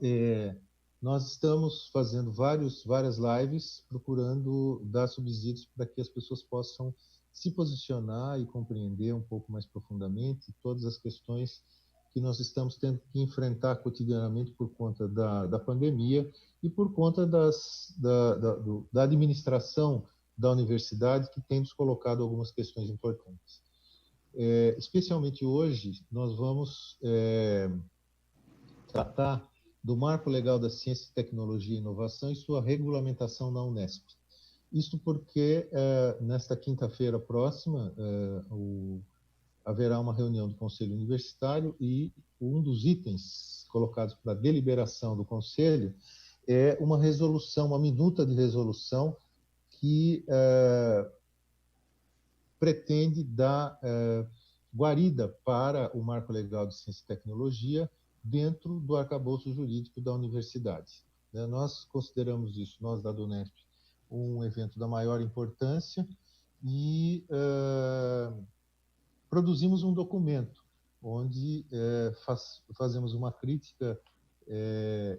É, nós estamos fazendo várias lives procurando dar subsídios para que as pessoas possam se posicionar e compreender um pouco mais profundamente todas as questões que nós estamos tendo que enfrentar cotidianamente por conta da pandemia e por conta da administração da universidade, que tem nos colocado algumas questões importantes. Especialmente hoje, nós vamos tratar do Marco Legal da Ciência, Tecnologia e Inovação e sua regulamentação na Unesp. Isto porque, nesta quinta-feira próxima, haverá uma reunião do Conselho Universitário e um dos itens colocados para deliberação do Conselho é uma resolução, uma minuta de resolução que pretende dar guarida para o Marco Legal de Ciência e Tecnologia dentro do arcabouço jurídico da universidade. Nós consideramos isso, nós da Dunesp, um evento da maior importância e produzimos um documento onde fazemos uma crítica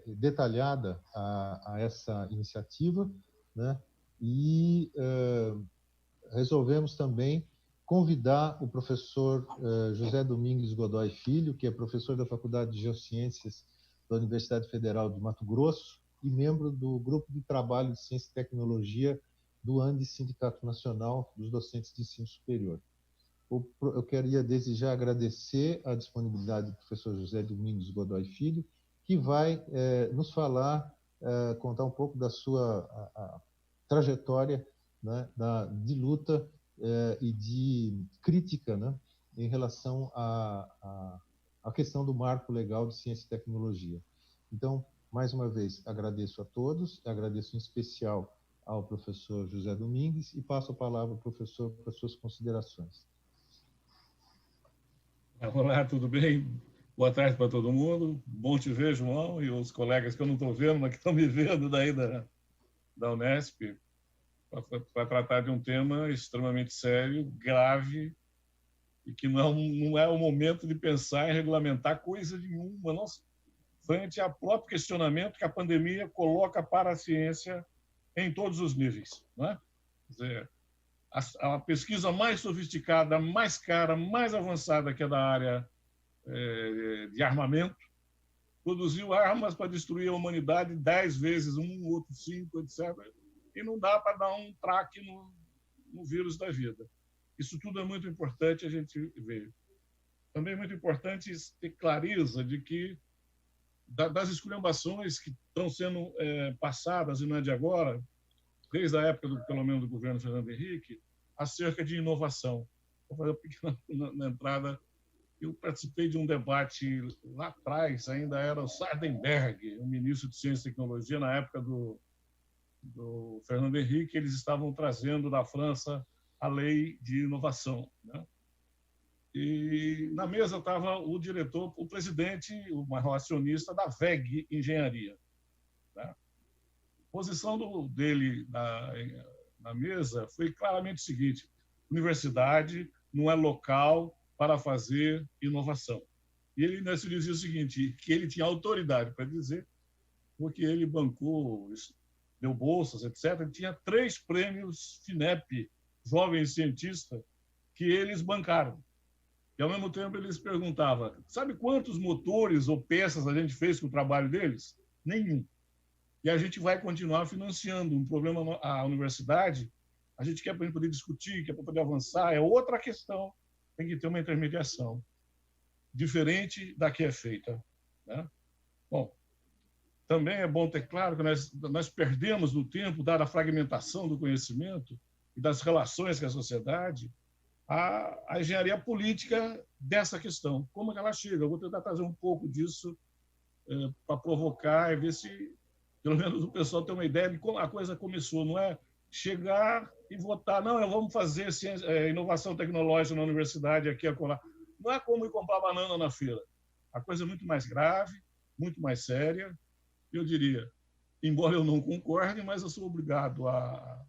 detalhada a essa iniciativa, né? E resolvemos também convidar o professor José Domingues Godoy Filho, que é professor da Faculdade de Geociências da Universidade Federal de Mato Grosso e membro do Grupo de Trabalho de Ciência e Tecnologia do ANDES, Sindicato Nacional dos Docentes de Ensino Superior. Eu queria desde já agradecer a disponibilidade do professor José Domingos Godoy Filho, que vai nos falar, contar um pouco da sua trajetória, né, de luta e de crítica, né, em relação à questão do marco legal de ciência e tecnologia. Então, mais uma vez, agradeço a todos, agradeço em especial ao professor José Domingues e passo a palavra ao professor para suas considerações. Olá, tudo bem? Boa tarde para todo mundo. Bom te ver, João, e os colegas que eu não estou vendo, mas que estão me vendo daí da Unesp, para tratar de um tema extremamente sério, grave, e que não é o momento de pensar em regulamentar coisa nenhuma, não, frente ao próprio questionamento que a pandemia coloca para a ciência em todos os níveis. Não é? Quer dizer, a pesquisa mais sofisticada, mais cara, mais avançada, que é da área de armamento, produziu armas para destruir a humanidade 10 vezes, outro 5, etc. E não dá para dar um traque no vírus da vida. Isso tudo é muito importante a gente ver. Também é muito importante ter clareza de que das esculhambações que estão sendo passadas, e não é de agora, desde a época, pelo menos, do governo Fernando Henrique, acerca de inovação. Vou fazer uma pequena na entrada. Eu participei de um debate lá atrás, ainda era o Sardenberg, o ministro de Ciência e Tecnologia, na época do Fernando Henrique, eles estavam trazendo da França a lei de inovação, né? E na mesa estava o diretor, o presidente, o maior acionista da VEG Engenharia, né? A posição dele na mesa foi claramente o seguinte: universidade não é local para fazer inovação. E ele ainda se dizia o seguinte, que ele tinha autoridade para dizer, porque ele bancou, deu bolsas, etc. Ele tinha 3 prêmios FINEP, jovem cientista, que eles bancaram. E, ao mesmo tempo, eles perguntavam, sabe quantos motores ou peças a gente fez com o trabalho deles? Nenhum. E a gente vai continuar financiando. Um problema, a universidade, a gente quer para poder discutir, quer para poder avançar, é outra questão. Tem que ter uma intermediação diferente da que é feita, né? Bom, também é bom ter claro que nós perdemos no tempo, dada a fragmentação do conhecimento e das relações com a sociedade, a engenharia política dessa questão. Como é que ela chega? Eu vou tentar trazer um pouco disso para provocar e ver se, pelo menos, o pessoal tem uma ideia de como a coisa começou. Não é chegar e votar, não, vamos fazer inovação tecnológica na universidade, aqui e acolá. Não é como ir comprar banana na feira. A coisa é muito mais grave, muito mais séria. Eu diria, embora eu não concorde, mas eu sou obrigado a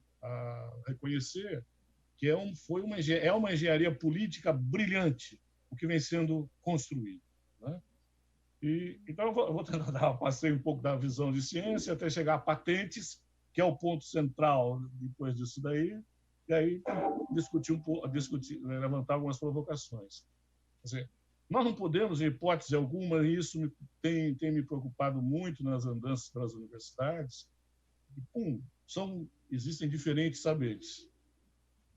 reconhecer que é uma engenharia política brilhante o que vem sendo construído, né? Então, eu vou tentar dar um passeio um pouco da visão de ciência até chegar a patentes, que é o ponto central depois disso daí, e aí discutir um pouco, levantar algumas provocações. Quer dizer, nós não podemos, em hipótese alguma, e isso tem me preocupado muito nas andanças pelas universidades, existem diferentes saberes.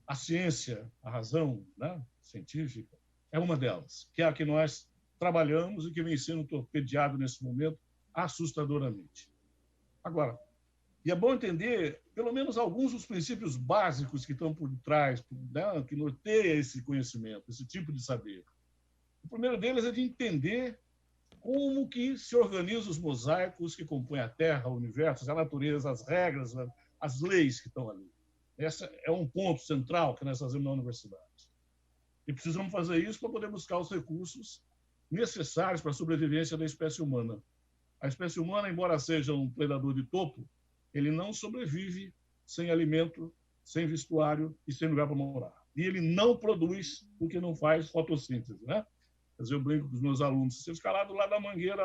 A ciência, a razão, né, científica, é uma delas, que é a que nós trabalhamos e que vem sendo torpedeado nesse momento assustadoramente. Agora, e é bom entender, pelo menos, alguns dos princípios básicos que estão por trás, né, que norteia esse conhecimento, esse tipo de saber. O primeiro deles é de entender como que se organizam os mosaicos que compõem a Terra, o universo, a natureza, as regras, as leis que estão ali. Esse é um ponto central que nós fazemos na universidade. E precisamos fazer isso para poder buscar os recursos necessários para a sobrevivência da espécie humana. A espécie humana, embora seja um predador de topo, ele não sobrevive sem alimento, sem vestuário e sem lugar para morar. E ele não produz porque não faz fotossíntese, né? Quer dizer, eu brinco com os meus alunos, se você ficar lá do lado da mangueira,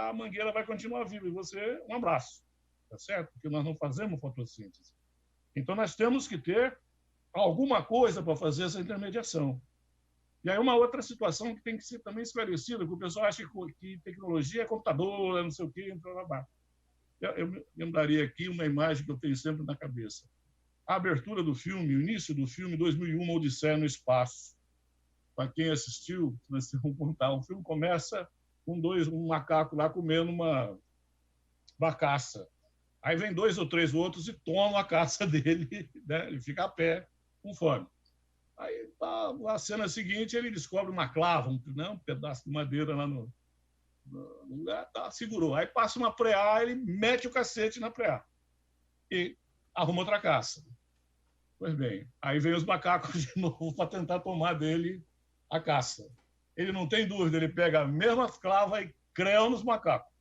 a mangueira vai continuar viva, e você, um abraço, tá certo? Porque nós não fazemos fotossíntese. Então, nós temos que ter alguma coisa para fazer essa intermediação. E aí, uma outra situação que tem que ser também esclarecida, que o pessoal acha que tecnologia é computador, não sei o quê, eu lembraria aqui uma imagem que eu tenho sempre na cabeça. A abertura do filme, o início do filme, 2001, Odisseia no Espaço. Para quem assistiu, nós vamos contar, o filme começa com um macaco lá comendo uma caça. Aí vem 2 ou 3 outros e tomam a caça dele, né? Ele fica a pé, com fome. Aí, a cena seguinte, ele descobre uma clava, um pedaço de madeira lá no lugar, segurou. Aí passa uma preá, ele mete o cacete na preá e arruma outra caça. Pois bem, aí vem os macacos de novo para tentar tomar dele a caça. Ele não tem dúvida, ele pega a mesma clava e creu nos macacos.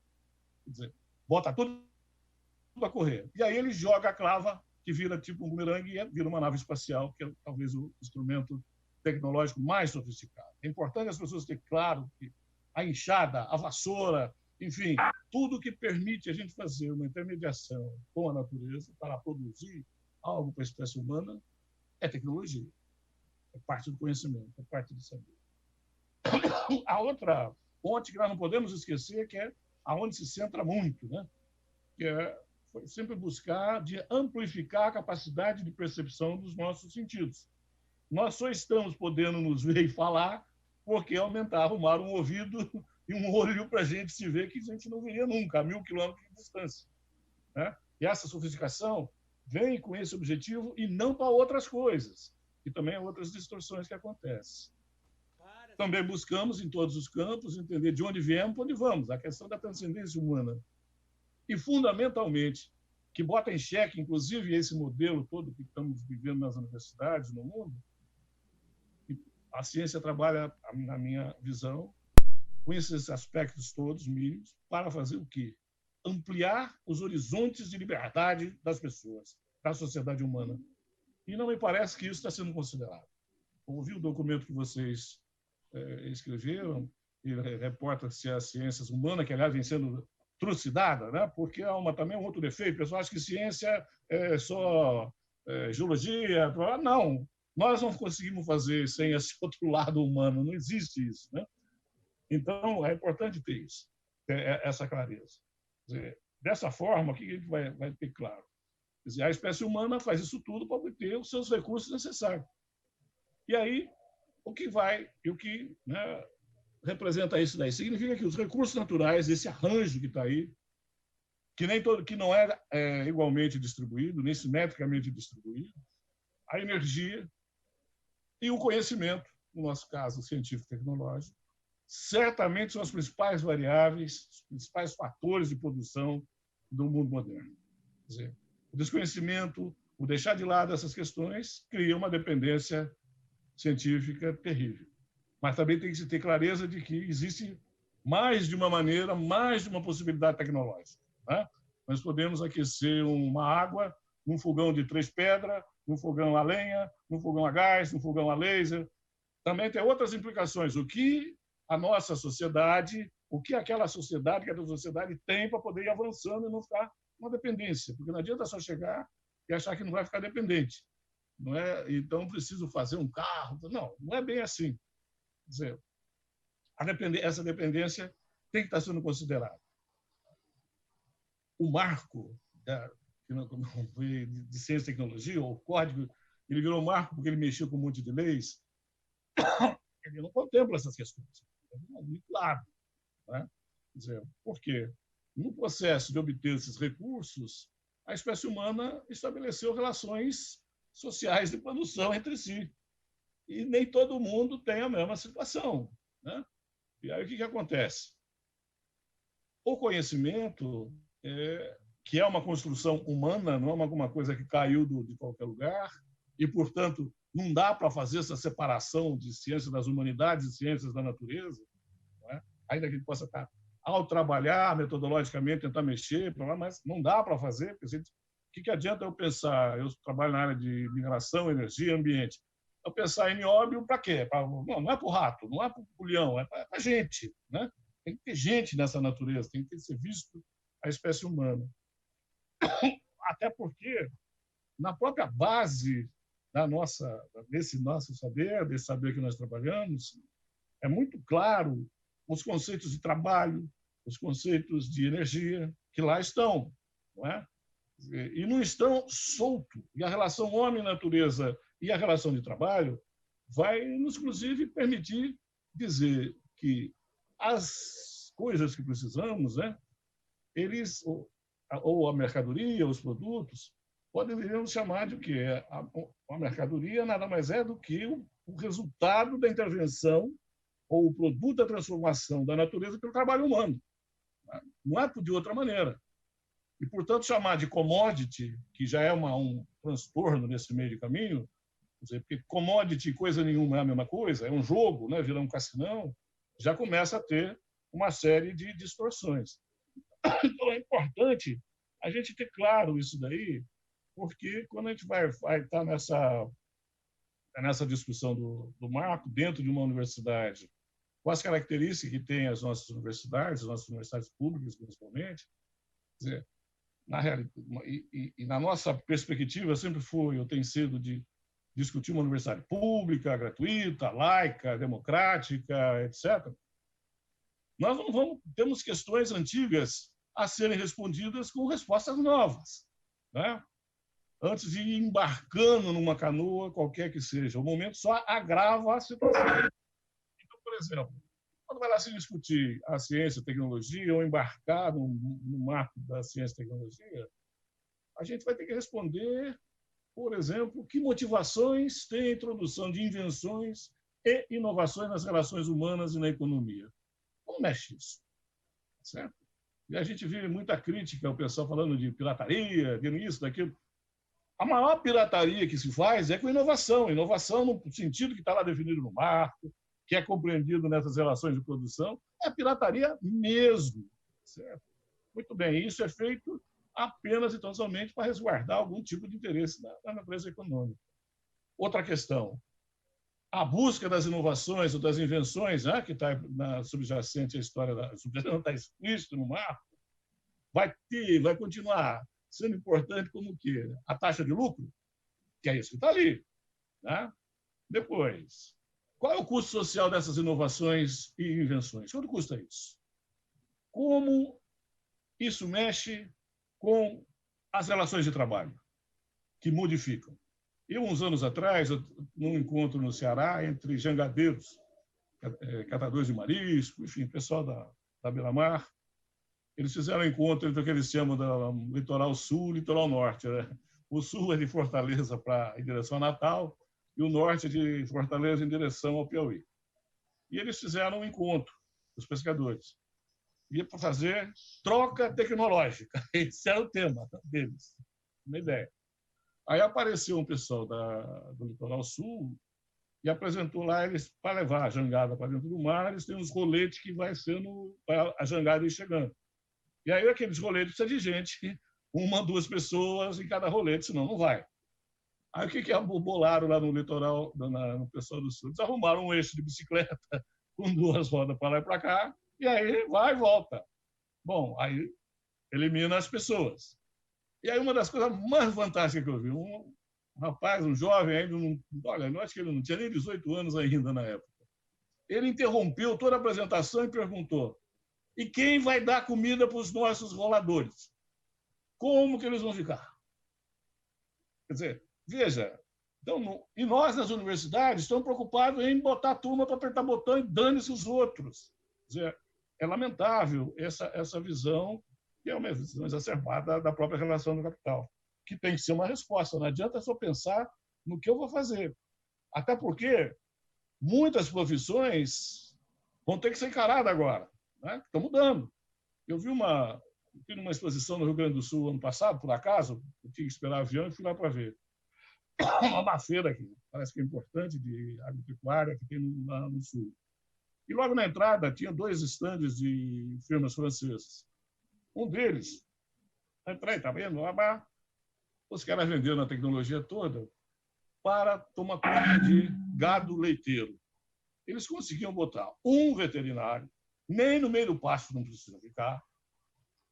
Quer dizer, bota tudo para correr. E aí ele joga a clava, que vira tipo um bumerangue, e vira uma nave espacial, que é talvez o instrumento tecnológico mais sofisticado. É importante as pessoas terem claro que a enxada, a vassoura, enfim, tudo que permite a gente fazer uma intermediação com a natureza para produzir algo para a espécie humana é tecnologia. É parte do conhecimento, é parte do saber. A outra ponte que nós não podemos esquecer, que é aonde se centra muito, né? Que foi sempre buscar de amplificar a capacidade de percepção dos nossos sentidos. Nós só estamos podendo nos ver e falar porque arrumaram um ouvido e um olho para a gente se ver que a gente não veria nunca, a 1000 quilômetros de distância, né? E essa sofisticação vem com esse objetivo e não para outras coisas, que também outras distorções que acontecem. Também buscamos, em todos os campos, entender de onde viemos e para onde vamos, a questão da transcendência humana. E, fundamentalmente, que bota em xeque, inclusive, esse modelo todo que estamos vivendo nas universidades, no mundo, a ciência trabalha, na minha visão, com esses aspectos todos mínimos, para fazer o quê? Ampliar os horizontes de liberdade das pessoas, da sociedade humana. E não me parece que isso está sendo considerado. Ouvi o documento que vocês escreveram, e reporta-se as ciências humanas, que, aliás, vem sendo trucidada, né? Porque há também um outro defeito. O pessoal acha que ciência é só geologia. Não, nós não conseguimos fazer sem esse outro lado humano, não existe isso, né? Então, é importante ter isso, essa clareza. Quer dizer, dessa forma, o que a gente vai ter claro? Quer dizer, a espécie humana faz isso tudo para obter os seus recursos necessários. E aí, o que né, representa isso daí? Significa que os recursos naturais, esse arranjo que está aí, que não é igualmente distribuído, nem simetricamente distribuído, a energia e o conhecimento, no nosso caso científico-tecnológico, certamente são as principais variáveis, os principais fatores de produção do mundo moderno. Quer dizer, o desconhecimento, o deixar de lado essas questões, cria uma dependência científica terrível. Mas também tem que se ter clareza de que existe mais de uma maneira, mais de uma possibilidade tecnológica, né? Nós podemos aquecer uma água num fogão de 3 pedras, num fogão a lenha, num fogão a gás, num fogão a laser. Também tem outras implicações. O que a nossa sociedade, o que aquela sociedade tem para poder ir avançando e não ficar uma dependência, porque não adianta só chegar e achar que não vai ficar dependente. Não é? Então, preciso fazer um carro. Não é bem assim. Quer dizer, essa dependência tem que estar sendo considerada. O marco de ciência e tecnologia, ou o código, ele virou marco porque ele mexeu com um monte de leis. Ele não contempla essas questões. É muito claro. Né? Quer dizer, por quê? No processo de obter esses recursos, a espécie humana estabeleceu relações sociais de produção entre si. E nem todo mundo tem a mesma situação. Né? E aí o que acontece? O conhecimento, que é uma construção humana, não é alguma coisa que caiu de qualquer lugar, e, portanto, não dá para fazer essa separação de ciências das humanidades e ciências da natureza, não é? Ainda que a gente possa estar, ao trabalhar metodologicamente, tentar mexer, mas não dá para fazer, porque o que adianta eu pensar, eu trabalho na área de mineração, energia e ambiente, eu pensar em nióbio para quê? Não é para o rato, não é para o leão, é para a gente. Né? Tem que ter gente nessa natureza, tem que ser visto a espécie humana. Até porque, na própria base desse nosso saber, desse saber que nós trabalhamos, é muito claro os conceitos de trabalho, os conceitos de energia, que lá estão. Não é? E não estão soltos. E a relação homem-natureza e a relação de trabalho vai, inclusive, permitir dizer que as coisas que precisamos, né, eles, ou a mercadoria, os produtos, poderíamos chamar de o quê? A mercadoria nada mais é do que o resultado da intervenção ou o produto da transformação da natureza pelo trabalho humano. Não é de outra maneira. E, portanto, chamar de commodity, que já é um transtorno nesse meio de caminho, porque commodity, coisa nenhuma é a mesma coisa, é um jogo, né, virar um cassinão, já começa a ter uma série de distorções. Então, é importante a gente ter claro isso daí, porque quando a gente vai estar nessa discussão do marco dentro de uma universidade, com as características que têm as nossas universidades públicas, principalmente, quer dizer, na realidade, e na nossa perspectiva sempre foi, ou tem sido, de discutir uma universidade pública, gratuita, laica, democrática, etc. Nós temos questões antigas a serem respondidas com respostas novas, né? Antes de ir embarcando numa canoa, qualquer que seja. O momento só agrava a situação. Então, por exemplo, quando vai lá se discutir a ciência e a tecnologia ou embarcar no marco da ciência e tecnologia, a gente vai ter que responder, por exemplo, que motivações tem a introdução de invenções e inovações nas relações humanas e na economia. Como mexe isso? Certo? E a gente vê muita crítica, o pessoal falando de pirataria, de isso, daquilo. A maior pirataria que se faz é com inovação. Inovação no sentido que está lá definido no marco, que é compreendido nessas relações de produção, é pirataria mesmo. Certo? Muito bem, isso é feito apenas e totalmente para resguardar algum tipo de interesse da natureza econômica. Outra questão, a busca das inovações ou das invenções, que está subjacente à história, não está explícito no marco, vai continuar sendo importante como o quê? A taxa de lucro, que é isso que está ali. Né? Depois, qual é o custo social dessas inovações e invenções? Quanto custa isso? Como isso mexe com as relações de trabalho, que modificam? E uns anos atrás, num encontro no Ceará, entre jangadeiros, catadores de marisco, enfim, pessoal da beira-mar, eles fizeram um encontro entre o que eles chamam do litoral sul e litoral norte. Né? O sul é de Fortaleza em direção a Natal e o norte é de Fortaleza em direção ao Piauí. E eles fizeram um encontro, os pescadores. Ia para fazer troca tecnológica. Esse era o tema deles, uma ideia. Aí apareceu um pessoal do litoral sul e apresentou lá eles para levar a jangada para dentro do mar, eles têm uns roletes que vai sendo para a jangada ir chegando. E aí aqueles roletes precisam de gente, 1, 2 pessoas em cada rolete, senão não vai. Aí o que bolaram lá no litoral, no pessoal do sul? Eles arrumaram um eixo de bicicleta com 2 rodas para lá e para cá, E aí vai e volta. Bom, aí elimina as pessoas. E aí uma das coisas mais fantásticas que eu vi, um rapaz, um jovem, ainda olha, eu acho que ele não tinha nem 18 anos ainda na época. Ele interrompeu toda a apresentação e perguntou: e quem vai dar comida para os nossos roladores? Como que eles vão ficar? Quer dizer, veja, então, e nós nas universidades estamos preocupados em botar a turma para apertar botão e dane-se os outros. Quer dizer, é lamentável essa visão, que é uma visão exacerbada da própria relação do capital, que tem que ser uma resposta. Não adianta só pensar no que eu vou fazer. Até porque muitas profissões vão ter que ser encaradas agora, né? Estão mudando. Eu vi uma exposição no Rio Grande do Sul ano passado, por acaso, eu tinha que esperar avião e fui lá para ver. Uma feira que parece que é importante, de agropecuária, que tem lá no Sul. E logo na entrada tinha 2 estandes de firmas francesas. Um deles, entrei, tá vendo? Os caras venderam a tecnologia toda para tomar conta de gado leiteiro. Eles conseguiam botar um veterinário, nem no meio do pasto não precisa ficar,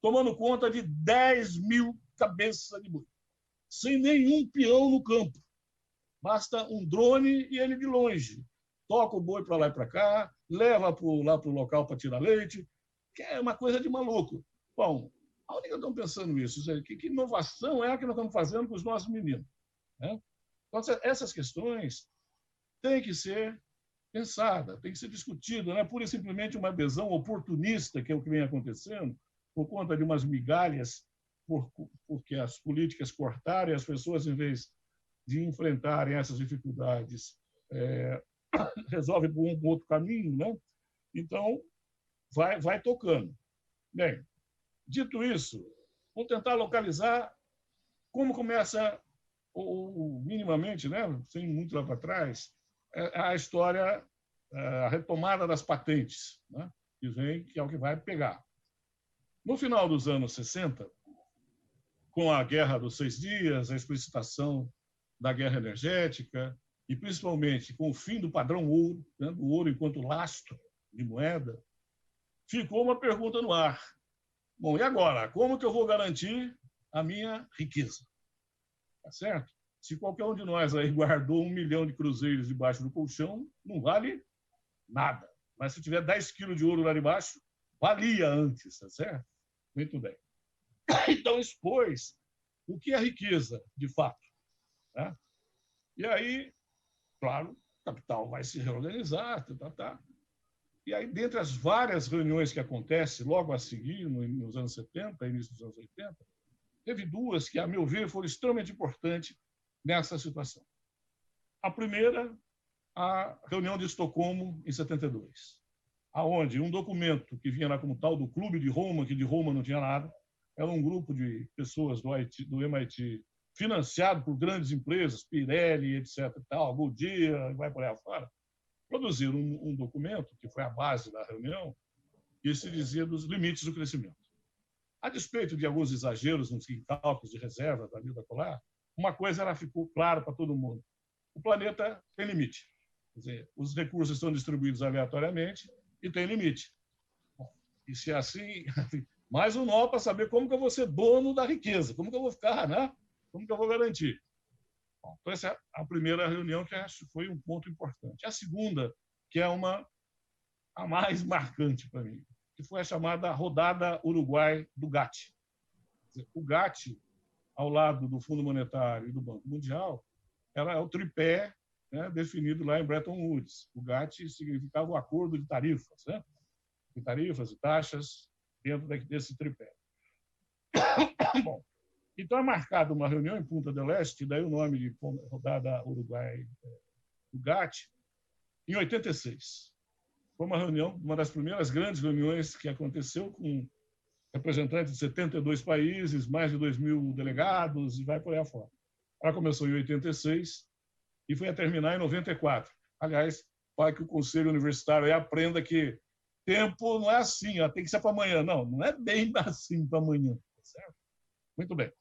tomando conta de 10 mil cabeças de boi, sem nenhum peão no campo. Basta um drone e ele de longe. Toca o boi para lá e para cá, leva lá para o local para tirar leite, que é uma coisa de maluco. Bom, aonde que estamos pensando nisso? Que inovação é a que nós estamos fazendo com os nossos meninos? Né? Então, essas questões têm que ser pensadas, têm que ser discutidas. Não é pura e simplesmente uma adesão oportunista, que é o que vem acontecendo, por conta de umas migalhas, porque as políticas cortaram e as pessoas, em vez de enfrentarem essas dificuldades, resolvem por um outro caminho, né? Então, vai tocando. Bem, dito isso, vou tentar localizar como começa, minimamente, né, sem muito lá para trás, a história, a retomada das patentes, né, que é o que vai pegar. No final dos anos 60, com a Guerra dos 6 Dias, a explicitação da guerra energética, e principalmente com o fim do padrão ouro, né, do ouro enquanto lastro de moeda, ficou uma pergunta no ar. Bom, e agora? Como que eu vou garantir a minha riqueza? Tá certo? Se qualquer um de nós aí guardou 1 milhão de cruzeiros debaixo do colchão, não vale nada. Mas se tiver 10 quilos de ouro lá debaixo, valia antes, tá certo? Muito bem. Então, expôs o que é riqueza, de fato. Né? E aí, claro, o capital vai se reorganizar, E aí, dentre as várias reuniões que acontecem logo a seguir, nos anos 70, início dos anos 80, teve 2 que, a meu ver, foram extremamente importantes nessa situação. A primeira, a reunião de Estocolmo, em 72, aonde um documento que vinha lá como tal do Clube de Roma, que de Roma não tinha nada, era um grupo de pessoas do MIT, financiado por grandes empresas, Pirelli, etc., Goodyear, vai por aí afora, produziram um documento, que foi a base da reunião, que se dizia dos limites do crescimento. A despeito de alguns exageros nos cálculos de reserva da vida polar, uma coisa ficou clara para todo mundo. O planeta tem limite. Quer dizer, os recursos estão distribuídos aleatoriamente e tem limite. Bom, e se é assim, mais um nó para saber como que eu vou ser dono da riqueza, como que eu vou ficar, né? Como que eu vou garantir? Bom, então, essa é a primeira reunião, que acho que foi um ponto importante. A segunda, que é a mais marcante para mim, que foi a chamada Rodada Uruguai do GATT. O GATT, ao lado do Fundo Monetário e do Banco Mundial, é o tripé, né, definido lá em Bretton Woods. O GATT significava o acordo de tarifas, né? De tarifas e taxas dentro desse tripé. Bom, então é marcada uma reunião em Punta del Este, daí o nome de Rodada Uruguai do GATT, em 86. Foi uma reunião, uma das primeiras grandes reuniões que aconteceu, com representantes de 72 países, mais de 2.000 delegados, e vai por aí afora. Ela começou em 86 e foi a terminar em 94. Aliás, para que o Conselho Universitário aprenda que tempo não é assim, tem que ser para amanhã. Não, não é bem assim para amanhã. Certo? Muito bem.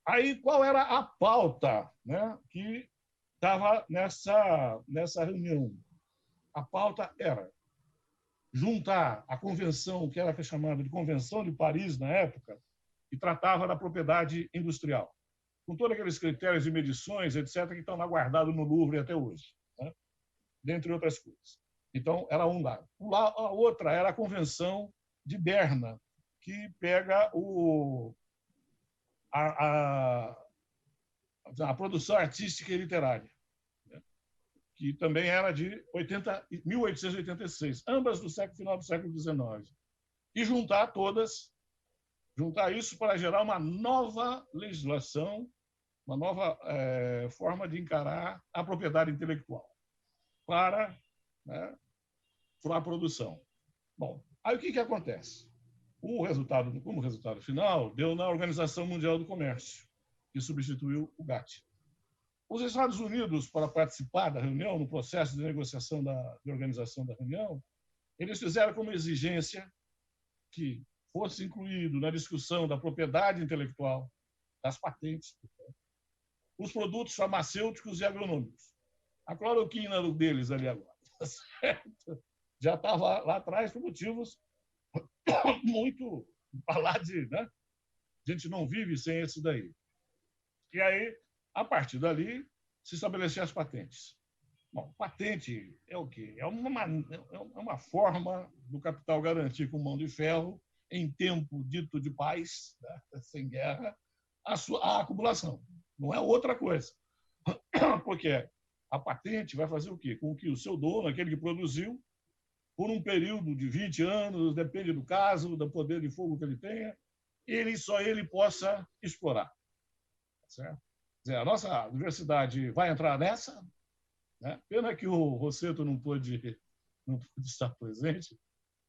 Aí, qual era a pauta, né, que estava nessa reunião? A pauta era juntar a convenção, que era chamada de Convenção de Paris na época, que tratava da propriedade industrial, com todos aqueles critérios de medições, etc., que estão lá guardados no Louvre até hoje, né? Dentre outras coisas. Então, era um lado. A outra era a Convenção de Berna, que pega a produção artística e literária, né? Que também era de 1886, ambas do final do século XIX. E juntar isso para gerar uma nova legislação, uma nova forma de encarar a propriedade intelectual para, né, para a produção. Bom, aí o que acontece? Como resultado final, deu na Organização Mundial do Comércio, que substituiu o GATT. Os Estados Unidos, para participar da reunião, no processo de negociação de organização da reunião, eles fizeram como exigência que fosse incluído na discussão da propriedade intelectual, das patentes, os produtos farmacêuticos e agronômicos. A cloroquina deles ali agora, certo? Já estava lá atrás por motivos muito falar de, né? A gente não vive sem isso daí. E aí, a partir dali, se estabelecer as patentes. Bom, patente é o quê? É uma forma do capital garantir com mão de ferro, em tempo dito de paz, né, sem guerra, a acumulação. Não é outra coisa. Porque a patente vai fazer o quê? Com que o seu dono, aquele que produziu, por um período de 20 anos, depende do caso, do poder de fogo que ele tenha, só ele possa explorar. Certo? Quer dizer, a nossa universidade vai entrar nessa, né? Pena que o Rosseto não pôde estar presente.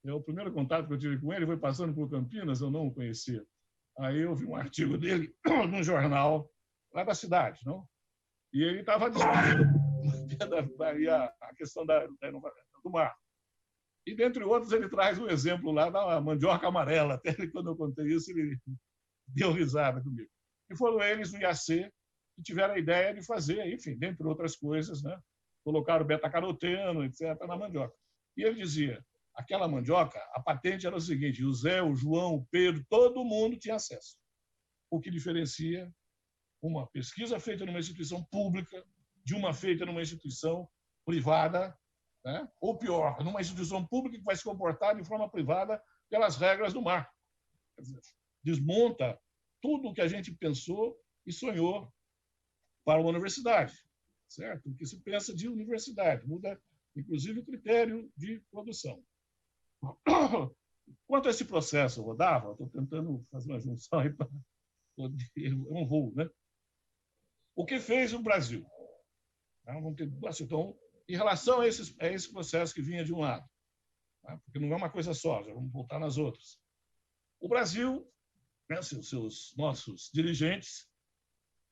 O primeiro contato que eu tive com ele foi passando por Campinas, eu não o conhecia. Aí eu vi um artigo dele num jornal lá da cidade, não? E ele estava discutindo a questão do mar. E, dentre outros, ele traz um exemplo lá da mandioca amarela. Até quando eu contei isso, ele deu risada comigo. E foram eles do IAC que tiveram a ideia de fazer, enfim, dentre outras coisas, né? Colocaram beta-caroteno, etc., na mandioca. E ele dizia, aquela mandioca, a patente era o seguinte, o Zé, o João, o Pedro, todo mundo tinha acesso. O que diferencia uma pesquisa feita numa instituição pública de uma feita numa instituição privada, né? Ou pior, numa instituição pública que vai se comportar de forma privada pelas regras do mar. Quer dizer, desmonta tudo o que a gente pensou e sonhou para uma universidade, certo? O que se pensa de universidade, muda inclusive o critério de produção. Quanto a esse processo, Rodava, estou tentando fazer uma junção aí para poder, eu não vou, né? O que fez o Brasil? Então, em relação a esse processo que vinha de um lado, porque não é uma coisa só, já vamos voltar nas outras. O Brasil, né, nossos dirigentes,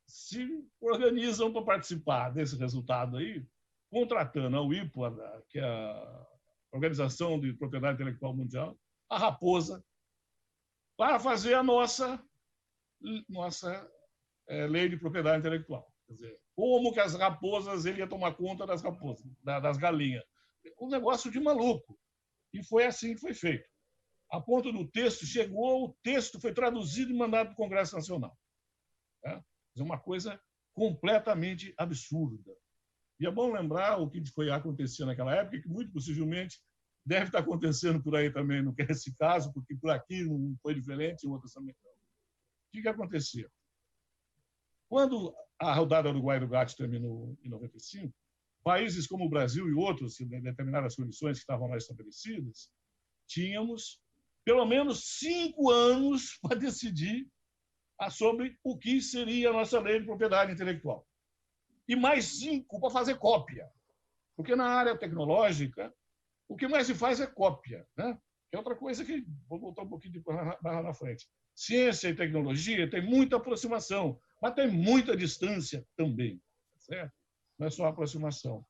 se organizam para participar desse resultado aí, contratando a UIPA, que é a Organização de Propriedade Intelectual Mundial, a Raposa, para fazer a nossa lei de propriedade intelectual. Quer dizer, como que as raposas, ele ia tomar conta das raposas, das galinhas. Um negócio de maluco. E foi assim que foi feito. A ponto do texto, o texto foi traduzido e mandado para o Congresso Nacional. É uma coisa completamente absurda. E é bom lembrar o que foi acontecer naquela época, que muito possivelmente deve estar acontecendo por aí também, não é esse caso, porque por aqui não foi diferente, em outras também não. O que acontecia? Quando a rodada Uruguai do GATT terminou em 95, países como o Brasil e outros, em determinadas condições que estavam lá estabelecidas, tínhamos pelo menos 5 anos para decidir sobre o que seria a nossa lei de propriedade intelectual. E mais 5 para fazer cópia. Porque na área tecnológica, o que mais se faz é cópia, né? Que é outra coisa que vou voltar um pouquinho na frente. Ciência e tecnologia tem muita aproximação, mas tem muita distância também, certo? Não é só aproximação.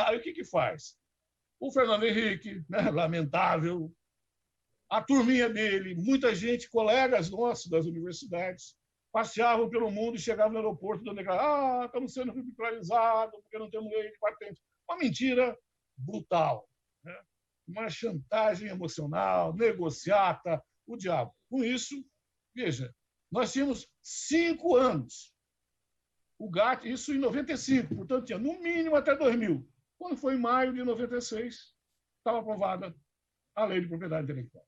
Aí o que faz? O Fernando Henrique, né, lamentável, a turminha dele, muita gente, colegas nossos das universidades, passeavam pelo mundo e chegavam no aeroporto dando estamos sendo ridicularizados porque não temos lei de patente. Uma mentira brutal, né? uma chantagem emocional, negociata, o diabo. Com isso, veja, nós tínhamos 5 anos. O GATT, isso em 95, portanto, tinha no mínimo até 2000. Quando foi em maio de 96, estava aprovada a Lei de Propriedade Intelectual.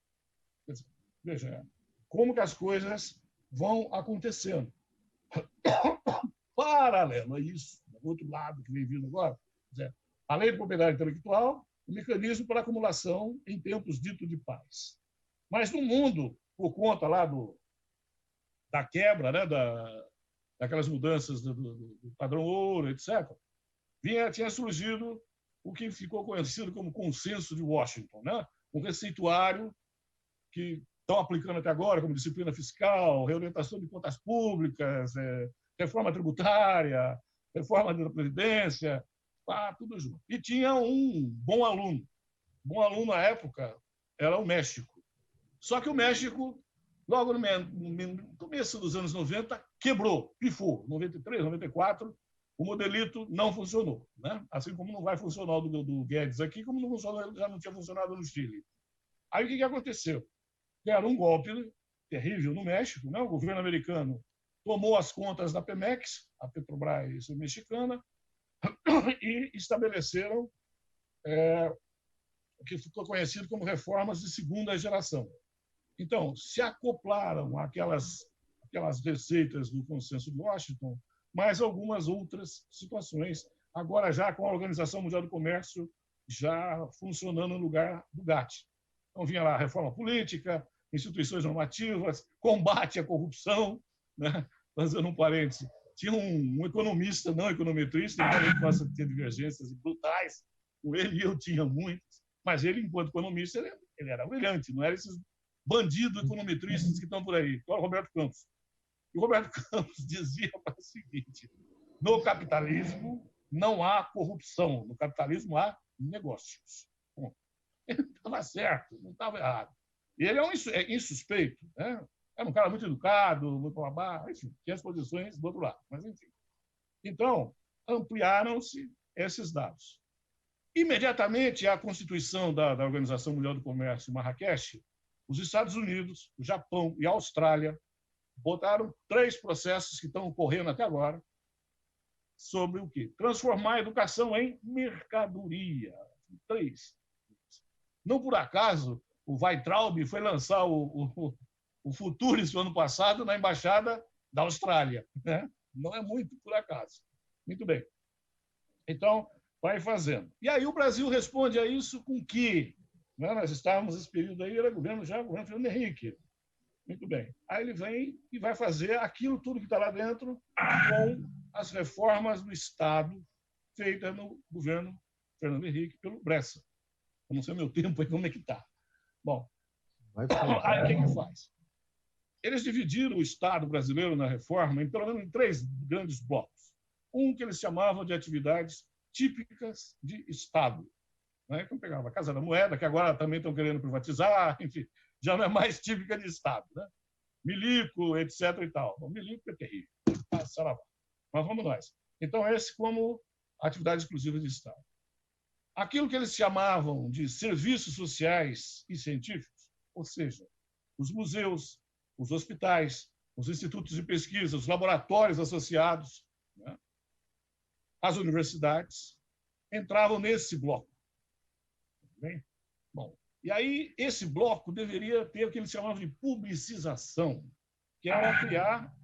Veja, como que as coisas vão acontecendo. Paralelo a isso, do outro lado que vem vindo agora, a Lei de Propriedade Intelectual, o mecanismo para acumulação em tempos ditos de paz. Mas no mundo, por conta lá da quebra, né, daquelas mudanças do padrão ouro, etc., tinha surgido o que ficou conhecido como Consenso de Washington, né? Um receituário que estão aplicando até agora, como disciplina fiscal, reorientação de contas públicas, reforma tributária, reforma da Previdência, tudo junto. E tinha um bom aluno. Bom aluno, na época, era o México. Só que o México, logo no começo dos anos 90, quebrou, pifou. 93, 94, o modelito não funcionou. Né? Assim como não vai funcionar o do Guedes aqui, como não funcionou, já não tinha funcionado no Chile. Aí o que aconteceu? Deram um golpe terrível no México. Né? O governo americano tomou as contas da Pemex, a Petrobras mexicana, e estabeleceram o que ficou conhecido como reformas de segunda geração. Então, se acoplaram aquelas receitas do Consenso de Washington, mais algumas outras situações, agora já com a Organização Mundial do Comércio já funcionando no lugar do GATT. Então, vinha lá reforma política, instituições normativas, combate à corrupção, né? Fazendo um parêntese, tinha um economista, não econometrista, que possa ter divergências brutais, com ele e eu tinha muitas, mas ele, enquanto economista, ele era brilhante, não era esses bandidos econometristas que estão por aí, igual o Roberto Campos. E o Roberto Campos dizia o seguinte: no capitalismo não há corrupção, no capitalismo há negócios. Bom, ele estava certo, não estava errado. E ele é um insuspeito, né? Era um cara muito educado, muito babá, enfim, tinha as posições do outro lado, mas enfim. Então, ampliaram-se esses dados. Imediatamente, a Constituição da Organização Mundial do Comércio, Marrakech, os Estados Unidos, o Japão e a Austrália botaram 3 processos que estão ocorrendo até agora sobre o quê? Transformar a educação em mercadoria. 3. Não por acaso, o Weintraub foi lançar o Futuris no ano passado na Embaixada da Austrália. Né? Não é muito por acaso. Muito bem. Então, vai fazendo. E aí o Brasil responde a isso com que? Né? Nós estávamos nesse período aí, era governo Fernando Henrique. Muito bem. Aí ele vem e vai fazer aquilo tudo que está lá dentro com as reformas do Estado feitas no governo Fernando Henrique pelo Bressa. Eu não sei o meu tempo aí, como é que está. Bom, aí o que faz? Eles dividiram o Estado brasileiro na reforma em pelo menos em 3 grandes blocos. Um que eles chamavam de atividades típicas de Estado. Né? Então pegava a Casa da Moeda, que agora também estão querendo privatizar, enfim, já não é mais típica de Estado. Né? Milico, etc. e tal. O milico é terrível. Mas vamos nós. Então, esse como atividade exclusiva de Estado. Aquilo que eles chamavam de serviços sociais e científicos, ou seja, os museus, os hospitais, os institutos de pesquisa, os laboratórios associados, né? As universidades, entravam nesse bloco. Bem? Bom, e aí esse bloco deveria ter o que eles chamavam de publicização, que era criar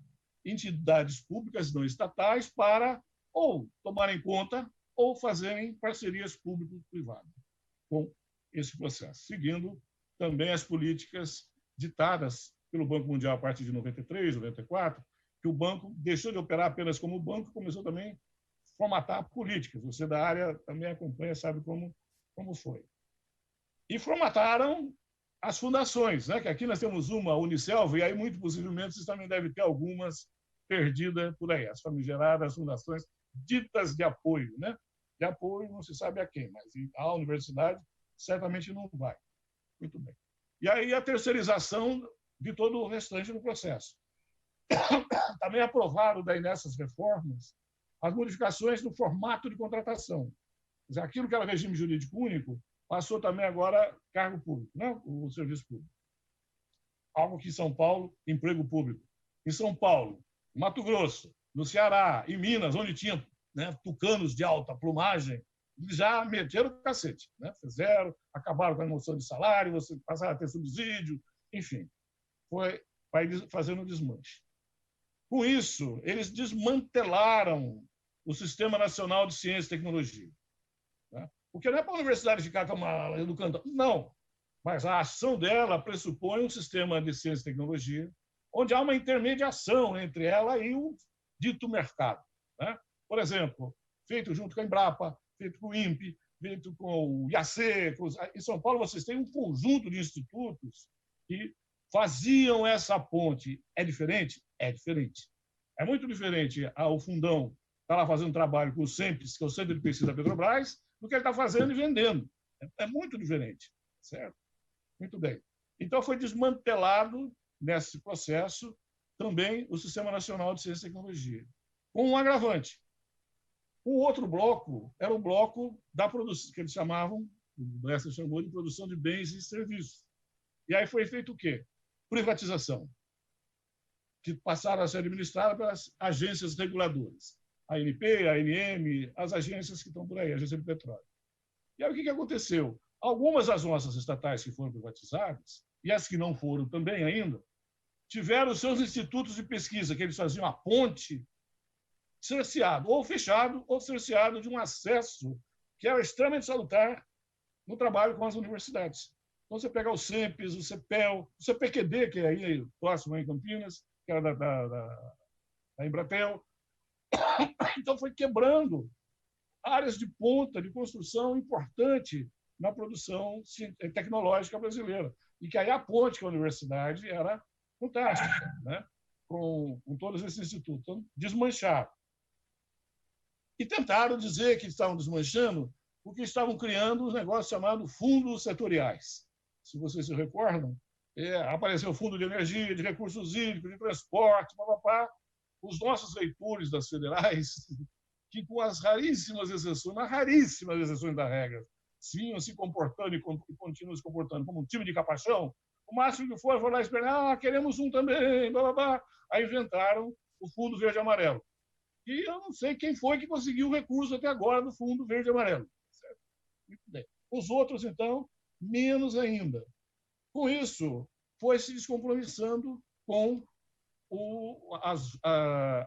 entidades públicas não estatais para ou tomarem conta ou fazerem parcerias público-privadas com esse processo, seguindo também as políticas ditadas pelo Banco Mundial a partir de 93, 94, que o banco deixou de operar apenas como banco, começou também a formatar políticas. Você da área também acompanha, sabe como foi. E formataram as fundações, né? Que aqui nós temos uma, a Unicelv, e aí muito possivelmente vocês também devem ter algumas perdidas por aí, as famigeradas fundações ditas de apoio, né? De apoio não se sabe a quem, mas a universidade certamente não vai. Muito bem. E aí a terceirização de todo o restante do processo. Também aprovaram daí nessas reformas as modificações no formato de contratação. Quer dizer, aquilo que era regime jurídico único passou também agora cargo público, né? O serviço público. Algo que em São Paulo, emprego público. Em São Paulo, Mato Grosso, no Ceará, em Minas, onde tinha, né, tucanos de alta plumagem, já meteram o cacete, né? Fizeram, acabaram com a emoção de salário, você passaram a ter subsídio, enfim, vai fazendo um desmanche. Com isso, eles desmantelaram o Sistema Nacional de Ciência e Tecnologia. Né? Porque não é para a universidade ficar educando, não. Mas a ação dela pressupõe um sistema de ciência e tecnologia, onde há uma intermediação entre ela e o dito mercado. Né? Por exemplo, feito junto com a Embrapa, feito com o INPE, feito com o IAC. Em São Paulo, vocês têm um conjunto de institutos que faziam essa ponte. É diferente? É diferente. É muito diferente o Fundão estar lá fazendo trabalho com o CEMPES, que é o Centro de Pesquisa da Petrobras, do que ele está fazendo e vendendo. É muito diferente, certo? Muito bem. Então, foi desmantelado, nesse processo, também o Sistema Nacional de Ciência e Tecnologia, com um agravante. O outro bloco era o bloco da produção, que eles chamavam, o Bessa chamou de produção de bens e serviços. E aí foi feito o quê? Privatização, que passaram a ser administradas pelas agências reguladoras. A ANP, a ANM, as agências que estão por aí, a Agência de Petróleo. E aí o que aconteceu? Algumas das nossas estatais que foram privatizadas, e as que não foram também ainda, tiveram seus institutos de pesquisa, que eles faziam a ponte, cerceado, ou fechado, ou cerceado de um acesso que era extremamente salutar no trabalho com as universidades. Então, você pega o CEMPES, o CEPEL, o CPQD, que é aí próximo em Campinas, que era da Embratel. Então, foi quebrando áreas de ponta, de construção importante na produção tecnológica brasileira. E que aí a ponte com a universidade era fantástica, né? com todos esses institutos. Então, desmancharam. E tentaram dizer que estavam desmanchando porque estavam criando um negócio chamado fundos setoriais. Se vocês se recordam, apareceu o fundo de energia, de recursos hídricos, de transporte, papapá. Os nossos leitores das federais, que com as raríssimas exceções da regra, vinham se comportando e continuam se comportando como um time de capachão, o máximo que foi lá esperar, queremos um também, blá, blá, blá. Aí inventaram o Fundo Verde e Amarelo. E eu não sei quem foi que conseguiu o recurso até agora do Fundo Verde e Amarelo. Certo? Muito bem. Os outros, então, menos ainda. Com isso, foi se descompromissando com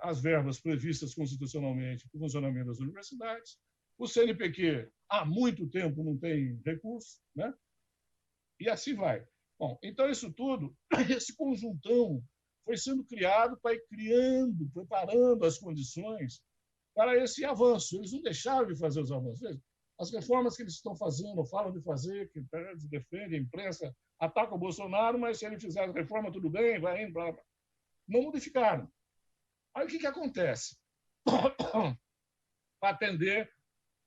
as verbas previstas constitucionalmente para o funcionamento das universidades. O CNPq, há muito tempo, não tem recurso, né? E assim vai. Bom, então, isso tudo, esse conjuntão foi sendo criado para ir criando, preparando as condições para esse avanço. Eles não deixaram de fazer os avanços. As reformas que eles estão fazendo, falam de fazer, que eles defendem, a imprensa ataca o Bolsonaro, mas se ele fizer a reforma, tudo bem, vai indo, blá, blá. Não modificaram. Aí o que acontece? Para atender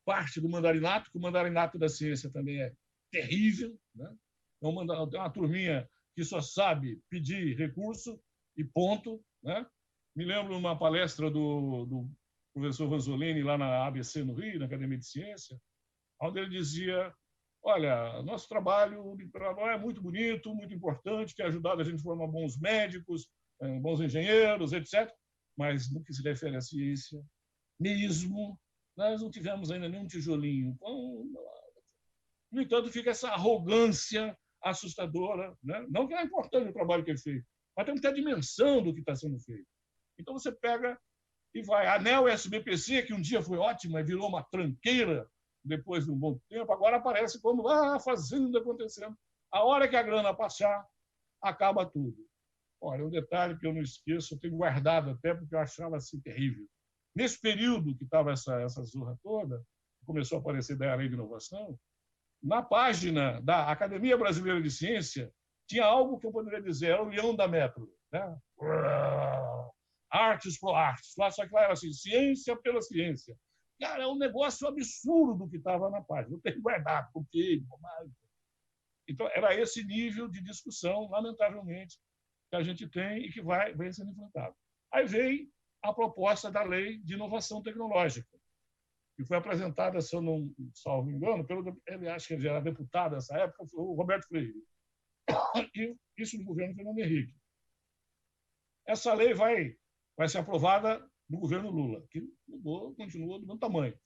parte do mandarinato, que o mandarinato da ciência também é terrível, né? É uma turminha que só sabe pedir recurso e ponto, né? Me lembro de uma palestra do professor Vanzolini lá na ABC no Rio, na Academia de Ciência, onde ele dizia: olha, nosso trabalho é muito bonito, muito importante, tem ajudado a gente a formar bons médicos, bons engenheiros, etc. Mas no que se refere à ciência, mesmo, nós não tivemos ainda nenhum tijolinho. No entanto, fica essa arrogância assustadora, né? Não que é importante o trabalho que é feito, mas tem que ter a dimensão do que está sendo feito. Então, você pega e vai. A ANEL-SBPC, que um dia foi ótima e virou uma tranqueira depois de um bom tempo, agora aparece como fazendo acontecendo. A hora que a grana passar, acaba tudo. Olha, um detalhe que eu não esqueço, eu tenho guardado até porque eu achava assim terrível. Nesse período que estava essa zorra toda, começou a aparecer da lei de inovação, na página da Academia Brasileira de Ciência, tinha algo que eu poderia dizer, era o leão da metro. Né? Artes pro artes. Só que lá era assim, ciência pela ciência. Cara, é um negócio absurdo que estava na página. Eu tenho guardado, porque... Então, era esse nível de discussão, lamentavelmente, que a gente tem e que vem sendo enfrentado. Aí vem a proposta da Lei de Inovação Tecnológica, que foi apresentada, se eu não salvo engano, ele acho que ele era deputado nessa época, foi o Roberto Freire. E isso no governo Fernando Henrique. Essa lei vai ser aprovada no governo Lula, que mudou, continua do mesmo tamanho.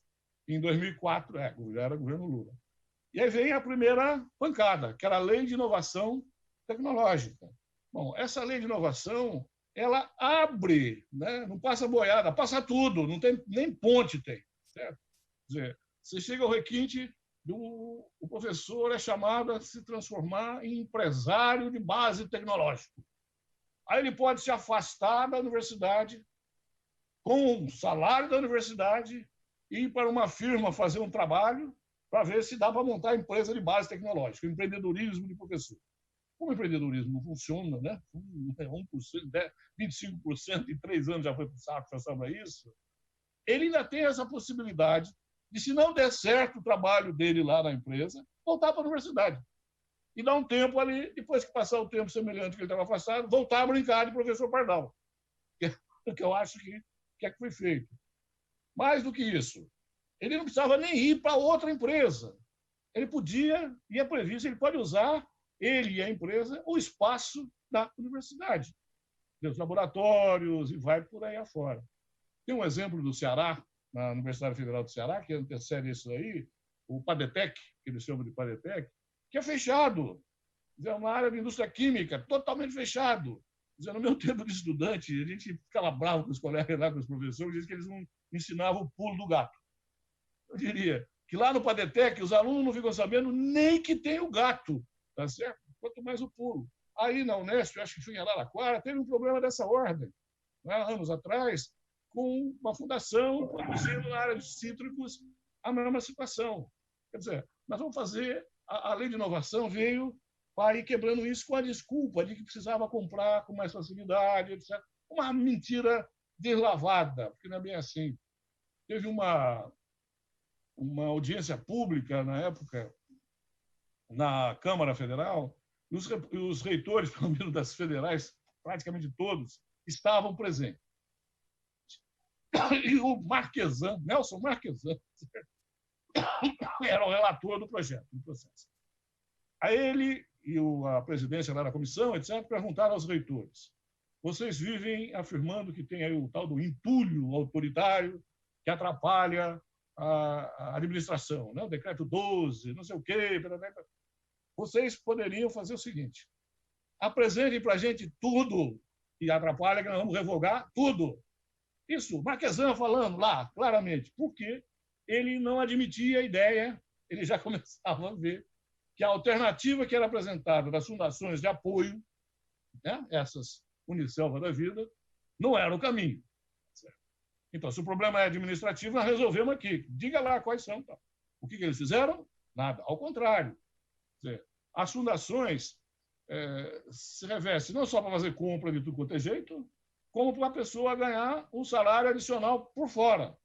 Em 2004, já era governo Lula. E aí vem a primeira pancada, que era a Lei de Inovação Tecnológica. Bom, essa Lei de Inovação, ela abre, né? Não passa boiada, passa tudo, não tem nem ponte tem, certo? Quer dizer, você chega ao requinte, o professor é chamado a se transformar em empresário de base tecnológica. Aí ele pode se afastar da universidade com o salário da universidade e ir para uma firma fazer um trabalho para ver se dá para montar a empresa de base tecnológica, empreendedorismo de professor. Como o empreendedorismo não funciona, né? 1%, 25% em 3 anos já foi para o saco, já sabe isso. Ele ainda tem essa possibilidade de, se não der certo o trabalho dele lá na empresa, voltar para a universidade. E dar um tempo ali, depois que passar o tempo semelhante que ele estava afastado, voltar a brincar de professor Pardal. Que eu acho que foi feito. Mais do que isso, ele não precisava nem ir para outra empresa. Ele podia, e é previsto, ele pode usar, ele e a empresa, o espaço da universidade, os laboratórios, e vai por aí afora. Tem um exemplo do Ceará, na Universidade Federal do Ceará, que antecede isso aí, o Padetec, que eles chamam de Padetec, que é fechado. É uma área de indústria química, totalmente fechado. No meu tempo de estudante, a gente ficava bravo com os colegas lá, com os professores, dizia que eles não ensinavam o pulo do gato. Eu diria que lá no Padetec, os alunos não ficam sabendo nem que tem o gato, tá certo? Quanto mais o pulo. Aí na Unesp, acho que foi em Araraquara, teve um problema dessa ordem, né, anos atrás, com uma fundação produzindo na área de cítricos a mesma situação. Quer dizer, nós vamos fazer, a lei de inovação veio para ir quebrando isso com a desculpa de que precisava comprar com mais facilidade, etc. Uma mentira deslavada, porque não é bem assim. Teve uma audiência pública, na época, na Câmara Federal, e os reitores, pelo menos das federais, praticamente todos, estavam presentes. E o Marquesan, Nelson Marquesan, era o relator do projeto, do processo. Aí ele e a presidência da comissão, etc., perguntaram aos reitores: vocês vivem afirmando que tem aí o tal do entulho autoritário que atrapalha a administração, né? O decreto 12, não sei o quê. Vocês poderiam fazer o seguinte: apresentem para a gente tudo que atrapalha, que nós vamos revogar tudo. Isso, Marquesan falando lá, claramente, porque ele não admitia a ideia, ele já começava a ver que a alternativa que era apresentada das fundações de apoio, né, essas Unicelva da vida, não era o caminho. Então, se o problema é administrativo, nós resolvemos aqui. Diga lá quais são. Tá? O que eles fizeram? Nada. Ao contrário. As fundações se revestem não só para fazer compra de tudo quanto é jeito, como para a pessoa ganhar um salário adicional por fora.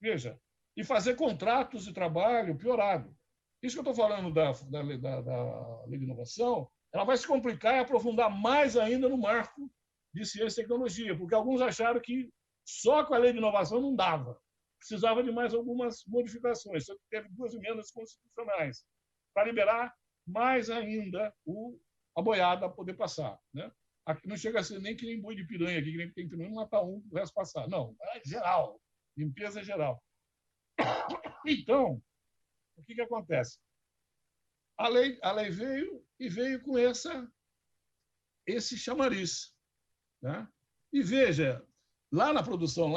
Veja, e fazer contratos de trabalho piorado. Isso que eu estou falando da lei de inovação, ela vai se complicar e aprofundar mais ainda no marco de ciência e tecnologia, porque alguns acharam que só com a lei de inovação não dava. Precisava de mais algumas modificações. Teve 2 emendas constitucionais para liberar mais ainda a boiada poder passar. Né? Aqui não chega a ser nem que nem boi de piranha, aqui, que nem tem piranha, matar um, o resto passar. Não, é geral. Limpeza é geral. Então, o que acontece? A lei veio com esse chamariz. Né? E veja, lá na produção,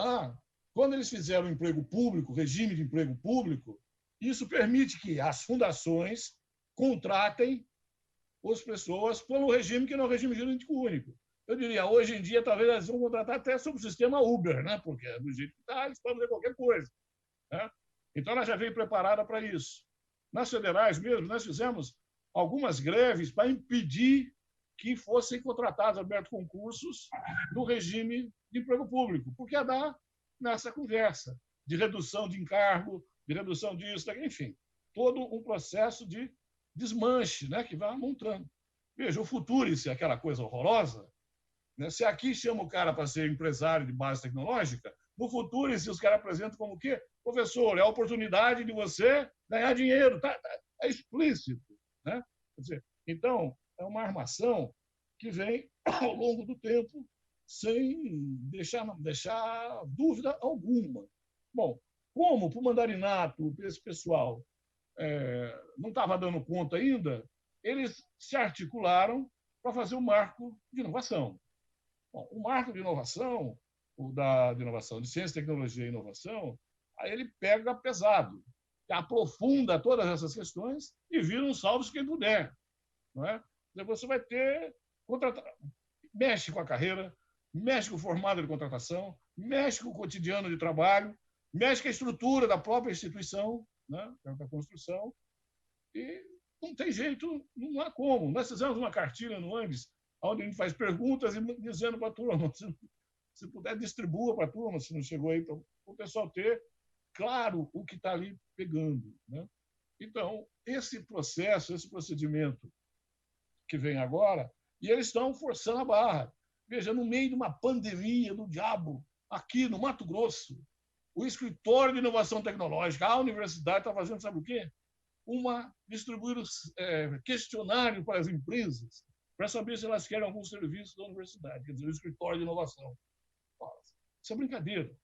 quando eles fizeram o emprego público, regime de emprego público, isso permite que as fundações contratem as pessoas pelo regime que não é o regime jurídico único. Eu diria, hoje em dia, talvez eles vão contratar até sob o sistema Uber, né? Porque do jeito que está, eles podem fazer qualquer coisa. Né? Então, ela já veio preparada para isso. Nas federais mesmo, nós fizemos algumas greves para impedir que fossem contratados, abertos concursos no regime de emprego público, porque ia dar nessa conversa de redução de encargo, de redução disso, enfim, todo um processo de desmanche, né, que vai montando. Veja, o Futurice, aquela coisa horrorosa, né, se aqui chama o cara para ser empresário de base tecnológica, No futuro, se os caras apresentam como o quê? Professor, é a oportunidade de você ganhar dinheiro. É explícito. Né? Quer dizer, então, é uma armação que vem ao longo do tempo sem deixar dúvida alguma. Bom, como para o mandarinato, para esse pessoal, não estava dando conta ainda, eles se articularam para fazer o marco de inovação. Bom, o marco de inovação, de inovação, de ciência, tecnologia e inovação, aí ele pega pesado, aprofunda todas essas questões e vira um salve quem puder. Não é? Você vai ter mexe com a carreira, mexe com o formato de contratação, mexe com o cotidiano de trabalho, mexe com a estrutura da própria instituição, né, da construção, e não tem jeito, não há como. Nós fizemos uma cartilha no ANDES, onde a gente faz perguntas e dizendo para a turma, se puder, distribua para a turma, se não chegou aí, para o pessoal ter claro o que está ali pegando. Né? Então, esse processo, esse procedimento que vem agora, e eles estão forçando a barra. Veja, no meio de uma pandemia do diabo, aqui no Mato Grosso, o Escritório de Inovação Tecnológica, a universidade está fazendo, sabe o quê? Distribuir questionário para as empresas, para saber se elas querem algum serviço da universidade, quer dizer, o Escritório de Inovação. Isso é brincadeira.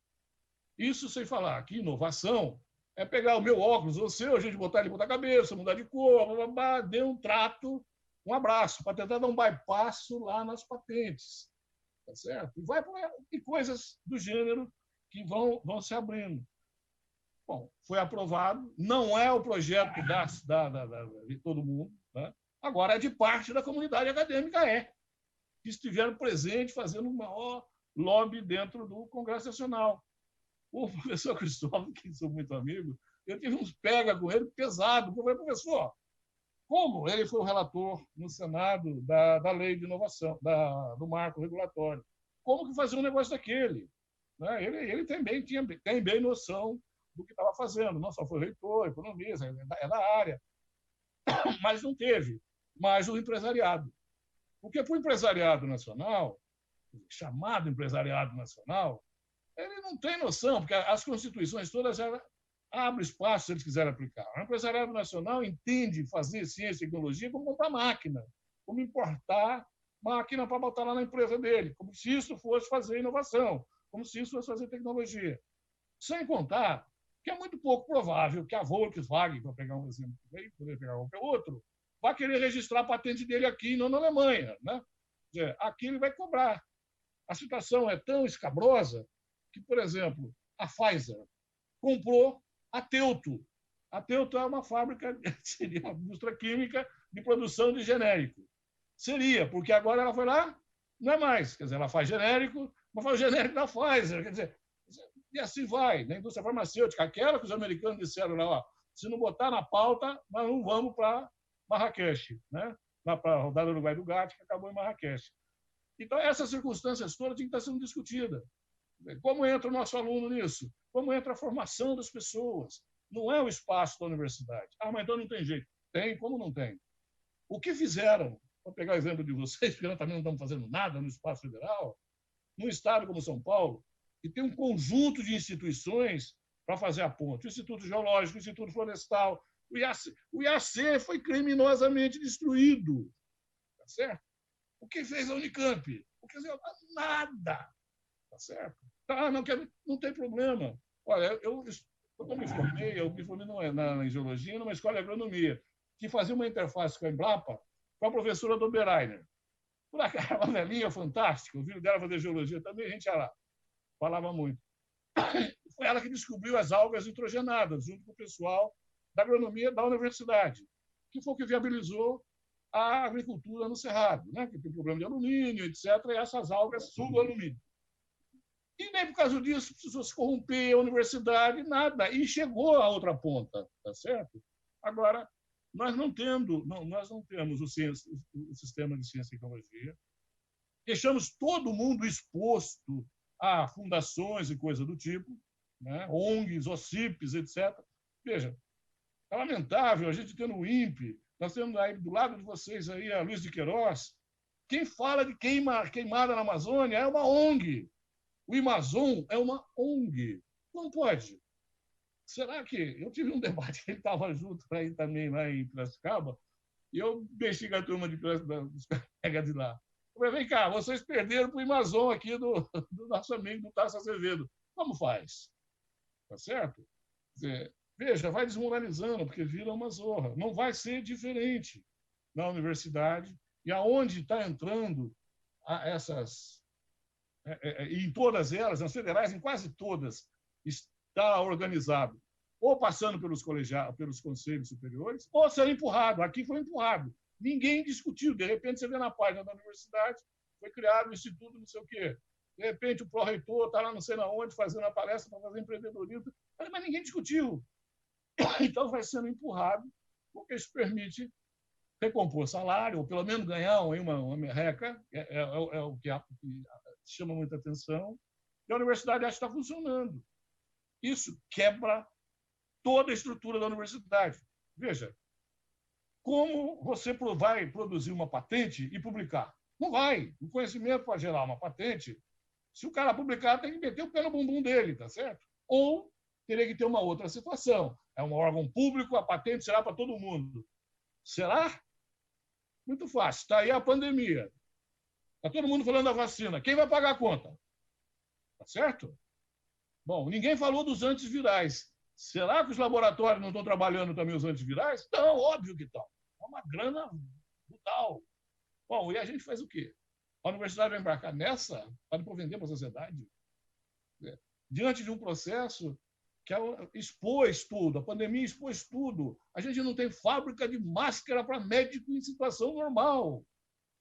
Isso sem falar que inovação é pegar o meu óculos, o seu, a gente botar ele botar a cabeça, mudar de cor, blá, blá, blá, dê um trato, um abraço, para tentar dar um bypass lá nas patentes. Tá certo? E coisas do gênero que vão se abrindo. Bom, foi aprovado, não é o projeto de todo mundo, né? Agora é de parte da comunidade acadêmica, que estiveram presentes fazendo o maior lobby dentro do Congresso Nacional. O professor Cristóvão, que sou muito amigo, eu tive uns pega com ele pesado. Eu falei, professor, como ele foi o relator no Senado da lei de inovação, do marco regulatório, como que fazer um negócio daquele? Né? Ele também tem bem noção do que estava fazendo, não só foi reitor, economista, é da área, mas não teve mais o empresariado. Porque para o empresariado nacional, chamado empresariado nacional, ele não tem noção, porque as constituições todas já abrem espaço se eles quiserem aplicar. O empresariado nacional entende fazer ciência e tecnologia como comprar máquina, como importar máquina para botar lá na empresa dele, como se isso fosse fazer inovação, como se isso fosse fazer tecnologia. Sem contar que é muito pouco provável que a Volkswagen, para pegar um exemplo, poder pegar qualquer outro, vai querer registrar a patente dele aqui e não na Alemanha. Né? Quer dizer, aqui ele vai cobrar. A situação é tão escabrosa que, por exemplo, a Pfizer comprou a Teuto. A Teuto é uma fábrica, seria uma indústria química de produção de genérico. Seria, porque agora ela foi lá, não é mais. Quer dizer, ela faz genérico, mas faz o genérico da Pfizer. Quer dizer, e assim vai, na indústria farmacêutica. Aquela que os americanos disseram lá, ó, se não botar na pauta, nós não vamos para Marrakech, né? Lá para a rodada do Uruguai do GATT, que acabou em Marrakech. Então, essas circunstâncias todas têm que estar sendo discutidas. Como entra o nosso aluno nisso? Como entra a formação das pessoas? Não é o espaço da universidade. Ah, mas então não tem jeito. Tem, como não tem? O que fizeram, vou pegar o exemplo de vocês, porque nós também não estamos fazendo nada no espaço federal, num estado como São Paulo, que tem um conjunto de instituições para fazer a ponte. O Instituto Geológico, o Instituto Florestal, o IAC foi criminosamente destruído. Tá certo? O que fez a Unicamp? O que fez nada. Tá certo? Tá, não tem problema. Olha, quando eu me formei em geologia, numa escola de agronomia, que fazia uma interface com a Embrapa, com a professora do Oberheiner. Por acaso, uma velhinha fantástica, o filho dela fazer geologia também, a gente ia lá, falava muito. Foi ela que descobriu as algas nitrogenadas, junto com o pessoal da agronomia da universidade, que foi o que viabilizou a agricultura no Cerrado, né? Que tem problema de alumínio, etc., e essas algas sugam alumínio. E nem por causa disso precisou se corromper a universidade, nada. E chegou à outra ponta, tá certo? Agora, nós não temos o sistema de ciência e tecnologia, deixamos todo mundo exposto a fundações e coisa do tipo, né? ONGs, OCIPs, etc. Veja, é lamentável a gente tendo o INPE, nós temos aí do lado de vocês aí a Luiz de Queiroz. Quem fala de queimada na Amazônia é uma ONG. O Amazon é uma ONG. Não pode. Será que... Eu tive um debate, ele estava junto aí também, lá em Piracicaba, e eu mexi com a turma dos colegas de lá. Eu falei, vem cá, vocês perderam para o Amazon aqui do nosso amigo do Tasso Azevedo. Como faz? Tá certo? Quer dizer, veja, vai desmoralizando, porque vira uma zorra. Não vai ser diferente na universidade e aonde está entrando essas... em todas elas, nas federais, em quase todas, está organizado ou passando pelos conselhos superiores, ou sendo empurrado. Aqui foi empurrado. Ninguém discutiu. De repente, você vê na página da universidade, foi criado um instituto, não sei o quê. De repente, o pró-reitor está lá não sei onde, fazendo a palestra para fazer empreendedorismo. Mas ninguém discutiu. Então, vai sendo empurrado, porque isso permite recompor salário, ou pelo menos ganhar uma merreca, é o que chama muita atenção. E a universidade acha que está funcionando. Isso quebra toda a estrutura da universidade. Veja, como você vai produzir uma patente e publicar? Não vai. O conhecimento para gerar uma patente, se o cara publicar, tem que meter o pé no bumbum dele, tá certo? Ou teria que ter uma outra situação. É um órgão público, a patente será para todo mundo. Será? Muito fácil. Está aí a pandemia. Está todo mundo falando da vacina. Quem vai pagar a conta? Tá certo? Bom, ninguém falou dos antivirais. Será que os laboratórios não estão trabalhando também os antivirais? Estão, óbvio que estão. É uma grana brutal. Bom, e a gente faz o quê? A universidade vai embarcar nessa para depois vender para a sociedade? Diante de um processo que expôs tudo, a pandemia expôs tudo. A gente não tem fábrica de máscara para médico em situação normal.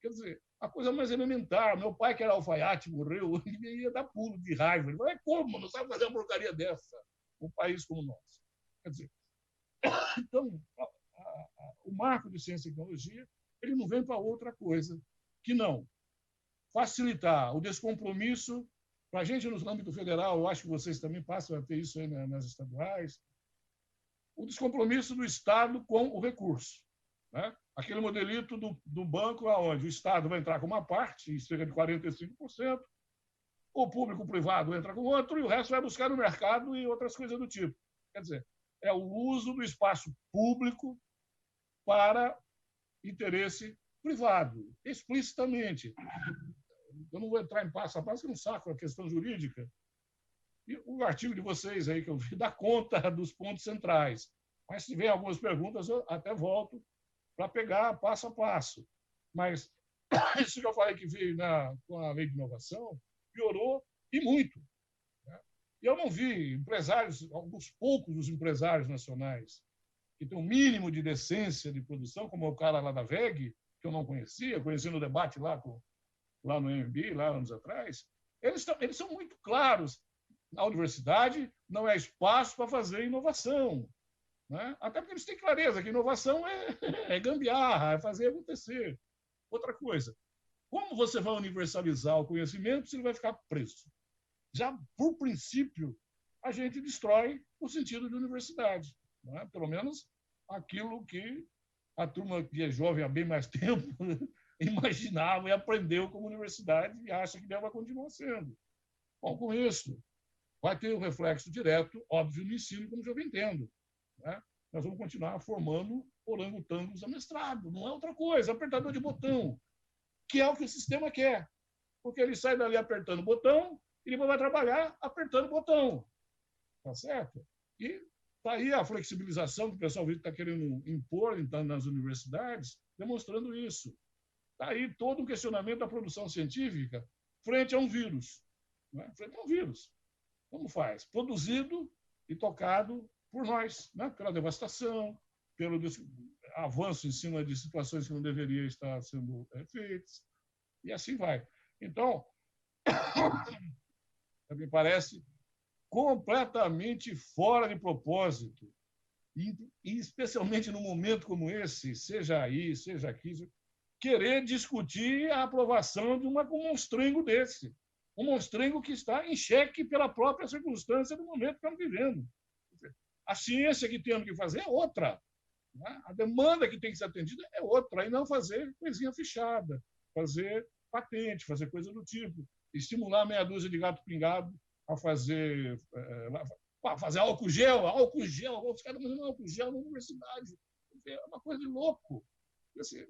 Quer dizer, a coisa mais elementar. Meu pai, que era alfaiate, morreu, ele ia dar pulo de raiva. Ele falou, como? Não sabe fazer uma porcaria dessa? Um país como o nosso. Quer dizer, então, o marco de ciência e tecnologia, ele não vem para outra coisa que não facilitar o descompromisso. Para a gente, no âmbito federal, eu acho que vocês também passam a ter isso aí nas estaduais, o descompromisso do Estado com o recurso. Né? Aquele modelito do banco, onde o Estado vai entrar com uma parte, cerca de 45%, o público-privado entra com outro, e o resto vai buscar no mercado e outras coisas do tipo. Quer dizer, é o uso do espaço público para interesse privado, explicitamente. Eu não vou entrar em passo a passo, que não saco a questão jurídica. E o artigo de vocês aí que eu vi dá conta dos pontos centrais. Mas se tiver algumas perguntas, eu até volto para pegar passo a passo. Mas isso que eu falei que veio com a lei de inovação piorou e muito. Né? E eu não vi empresários, alguns poucos dos empresários nacionais, que têm um mínimo de decência de produção, como o cara lá da VEG, que eu não conhecia, conheci no debate lá no MB, lá anos atrás, eles são muito claros. Na universidade não é espaço para fazer inovação. Né? Até porque eles têm clareza que inovação é gambiarra, é fazer acontecer. Outra coisa, como você vai universalizar o conhecimento se ele vai ficar preso? Já, por princípio, a gente destrói o sentido de universidade. Né? Pelo menos aquilo que a turma que é jovem há bem mais tempo imaginava e aprendeu como universidade e acha que deve continuar sendo. Bom, com isso, vai ter um reflexo direto, óbvio, no ensino, como já vem tendo. Né? Nós vamos continuar formando orangotangos a mestrado, não é outra coisa, apertador de botão, que é o que o sistema quer. Porque ele sai dali apertando o botão e depois vai trabalhar apertando o botão. Tá certo? E está aí a flexibilização que o pessoal está querendo impor então, nas universidades, demonstrando isso. Está aí todo um questionamento da produção científica frente a um vírus. Né? Frente a um vírus. Como faz? Produzido e tocado por nós, né? Pela devastação, pelo avanço em cima de situações que não deveriam estar sendo feitas, e assim vai. Então, me parece completamente fora de propósito, e especialmente num momento como esse, seja aí, seja aqui, querer discutir a aprovação de um monstrengo desse. Um monstrengo que está em xeque pela própria circunstância do momento que estamos vivendo. A ciência que temos que fazer é outra. Né? A demanda que tem que ser atendida é outra, e não fazer coisinha fechada, fazer patente, fazer coisa do tipo. estimular meia dúzia de gato pingado a fazer álcool gel, os caras fazendo álcool gel na universidade. É uma coisa de louco. Assim,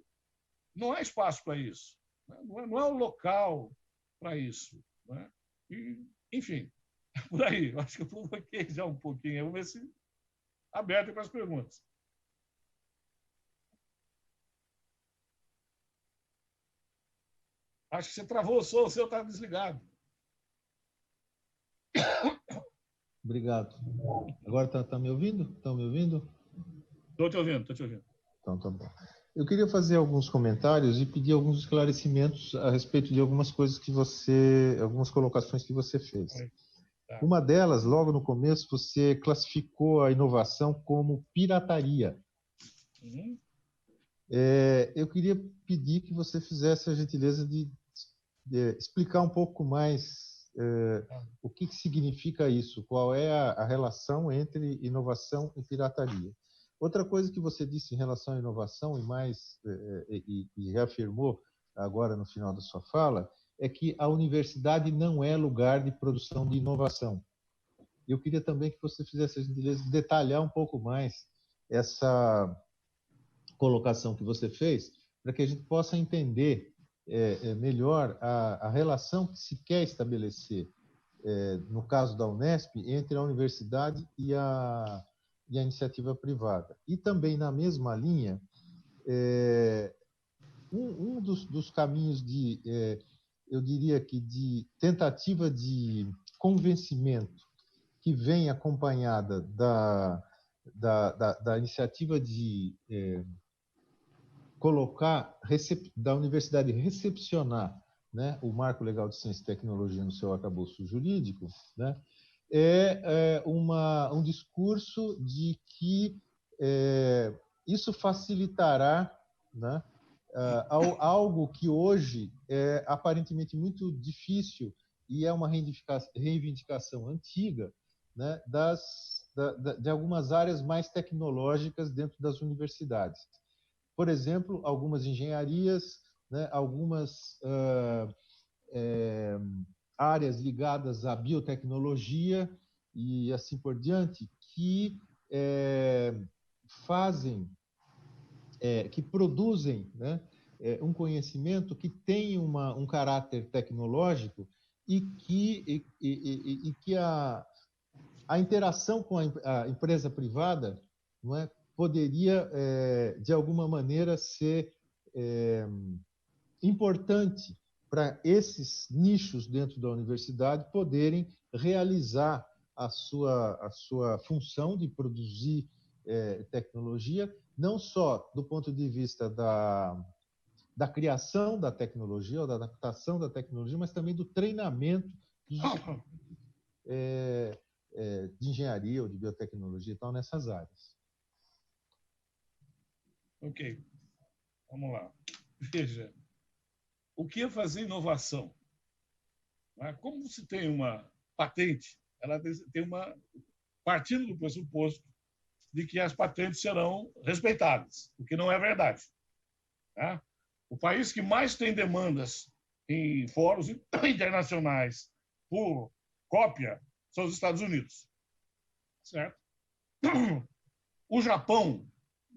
não há espaço para isso. Não é o local para isso. Né? E, enfim, por aí. Eu acho que eu provoquei já um pouquinho. Vamos ver se aberto para as perguntas. Acho que você travou o som, o seu está desligado. Obrigado. Agora tá me ouvindo? Estão me ouvindo? Estou te ouvindo, estou te ouvindo. Então, tá bom. Eu queria fazer alguns comentários e pedir alguns esclarecimentos a respeito de algumas coisas algumas colocações que você fez. Tá. Uma delas, logo no começo, você classificou a inovação como pirataria. Uhum. Eu queria pedir que você fizesse a gentileza de explicar um pouco mais o que significa isso, qual é a relação entre inovação e pirataria. Outra coisa que você disse em relação à inovação, e reafirmou agora no final da sua fala, é que a universidade não é lugar de produção de inovação. Eu queria também que você fizesse a gentileza de detalhar um pouco mais essa colocação que você fez, para que a gente possa entender melhor a relação que se quer estabelecer, no caso da Unesp, entre a universidade e a iniciativa privada. E também, na mesma linha, um dos caminhos eu diria que de tentativa de convencimento que vem acompanhada da iniciativa de da universidade recepcionar, né, o Marco Legal de Ciência e Tecnologia no seu arcabouço jurídico, né, um discurso de que isso facilitará, né, algo que hoje é aparentemente muito difícil e é uma reivindicação antiga, né, de algumas áreas mais tecnológicas dentro das universidades. Por exemplo, algumas engenharias, né, algumas áreas ligadas à biotecnologia e assim por diante, que que produzem, né, um conhecimento que tem um caráter tecnológico e que a interação com a empresa privada, não é, poderia, de alguma maneira, ser importante para esses nichos dentro da universidade poderem realizar a sua função de produzir tecnologia, não só do ponto de vista da criação da tecnologia, ou da adaptação da tecnologia, mas também do treinamento dos de engenharia ou de biotecnologia e tal, nessas áreas. Ok, vamos lá. Veja, o que é fazer inovação? Como se tem uma patente, ela tem partindo do pressuposto de que as patentes serão respeitadas, o que não é verdade. O país que mais tem demandas em fóruns internacionais por cópia são os Estados Unidos. Certo? O Japão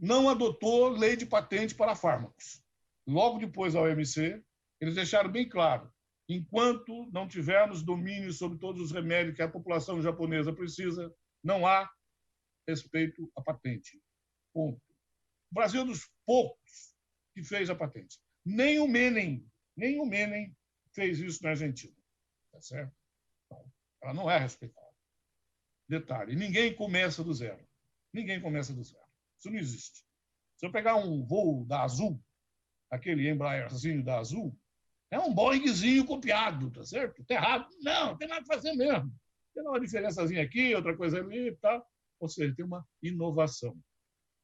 não adotou lei de patente para fármacos. Logo depois da OMC, eles deixaram bem claro: enquanto não tivermos domínio sobre todos os remédios que a população japonesa precisa, não há respeito à patente. Ponto. O Brasil é um dos poucos que fez a patente. Nem o Menem fez isso na Argentina. Tá certo? Então, ela não é respeitada. Detalhe, ninguém começa do zero. Ninguém começa do zero. Isso não existe. Se eu pegar um voo da Azul, aquele Embraerzinho da Azul, é um Boeingzinho copiado, tá certo? Tá errado? Não tem nada a fazer mesmo. Tem uma diferençazinha aqui, outra coisa ali e tal. Ou seja, tem uma inovação.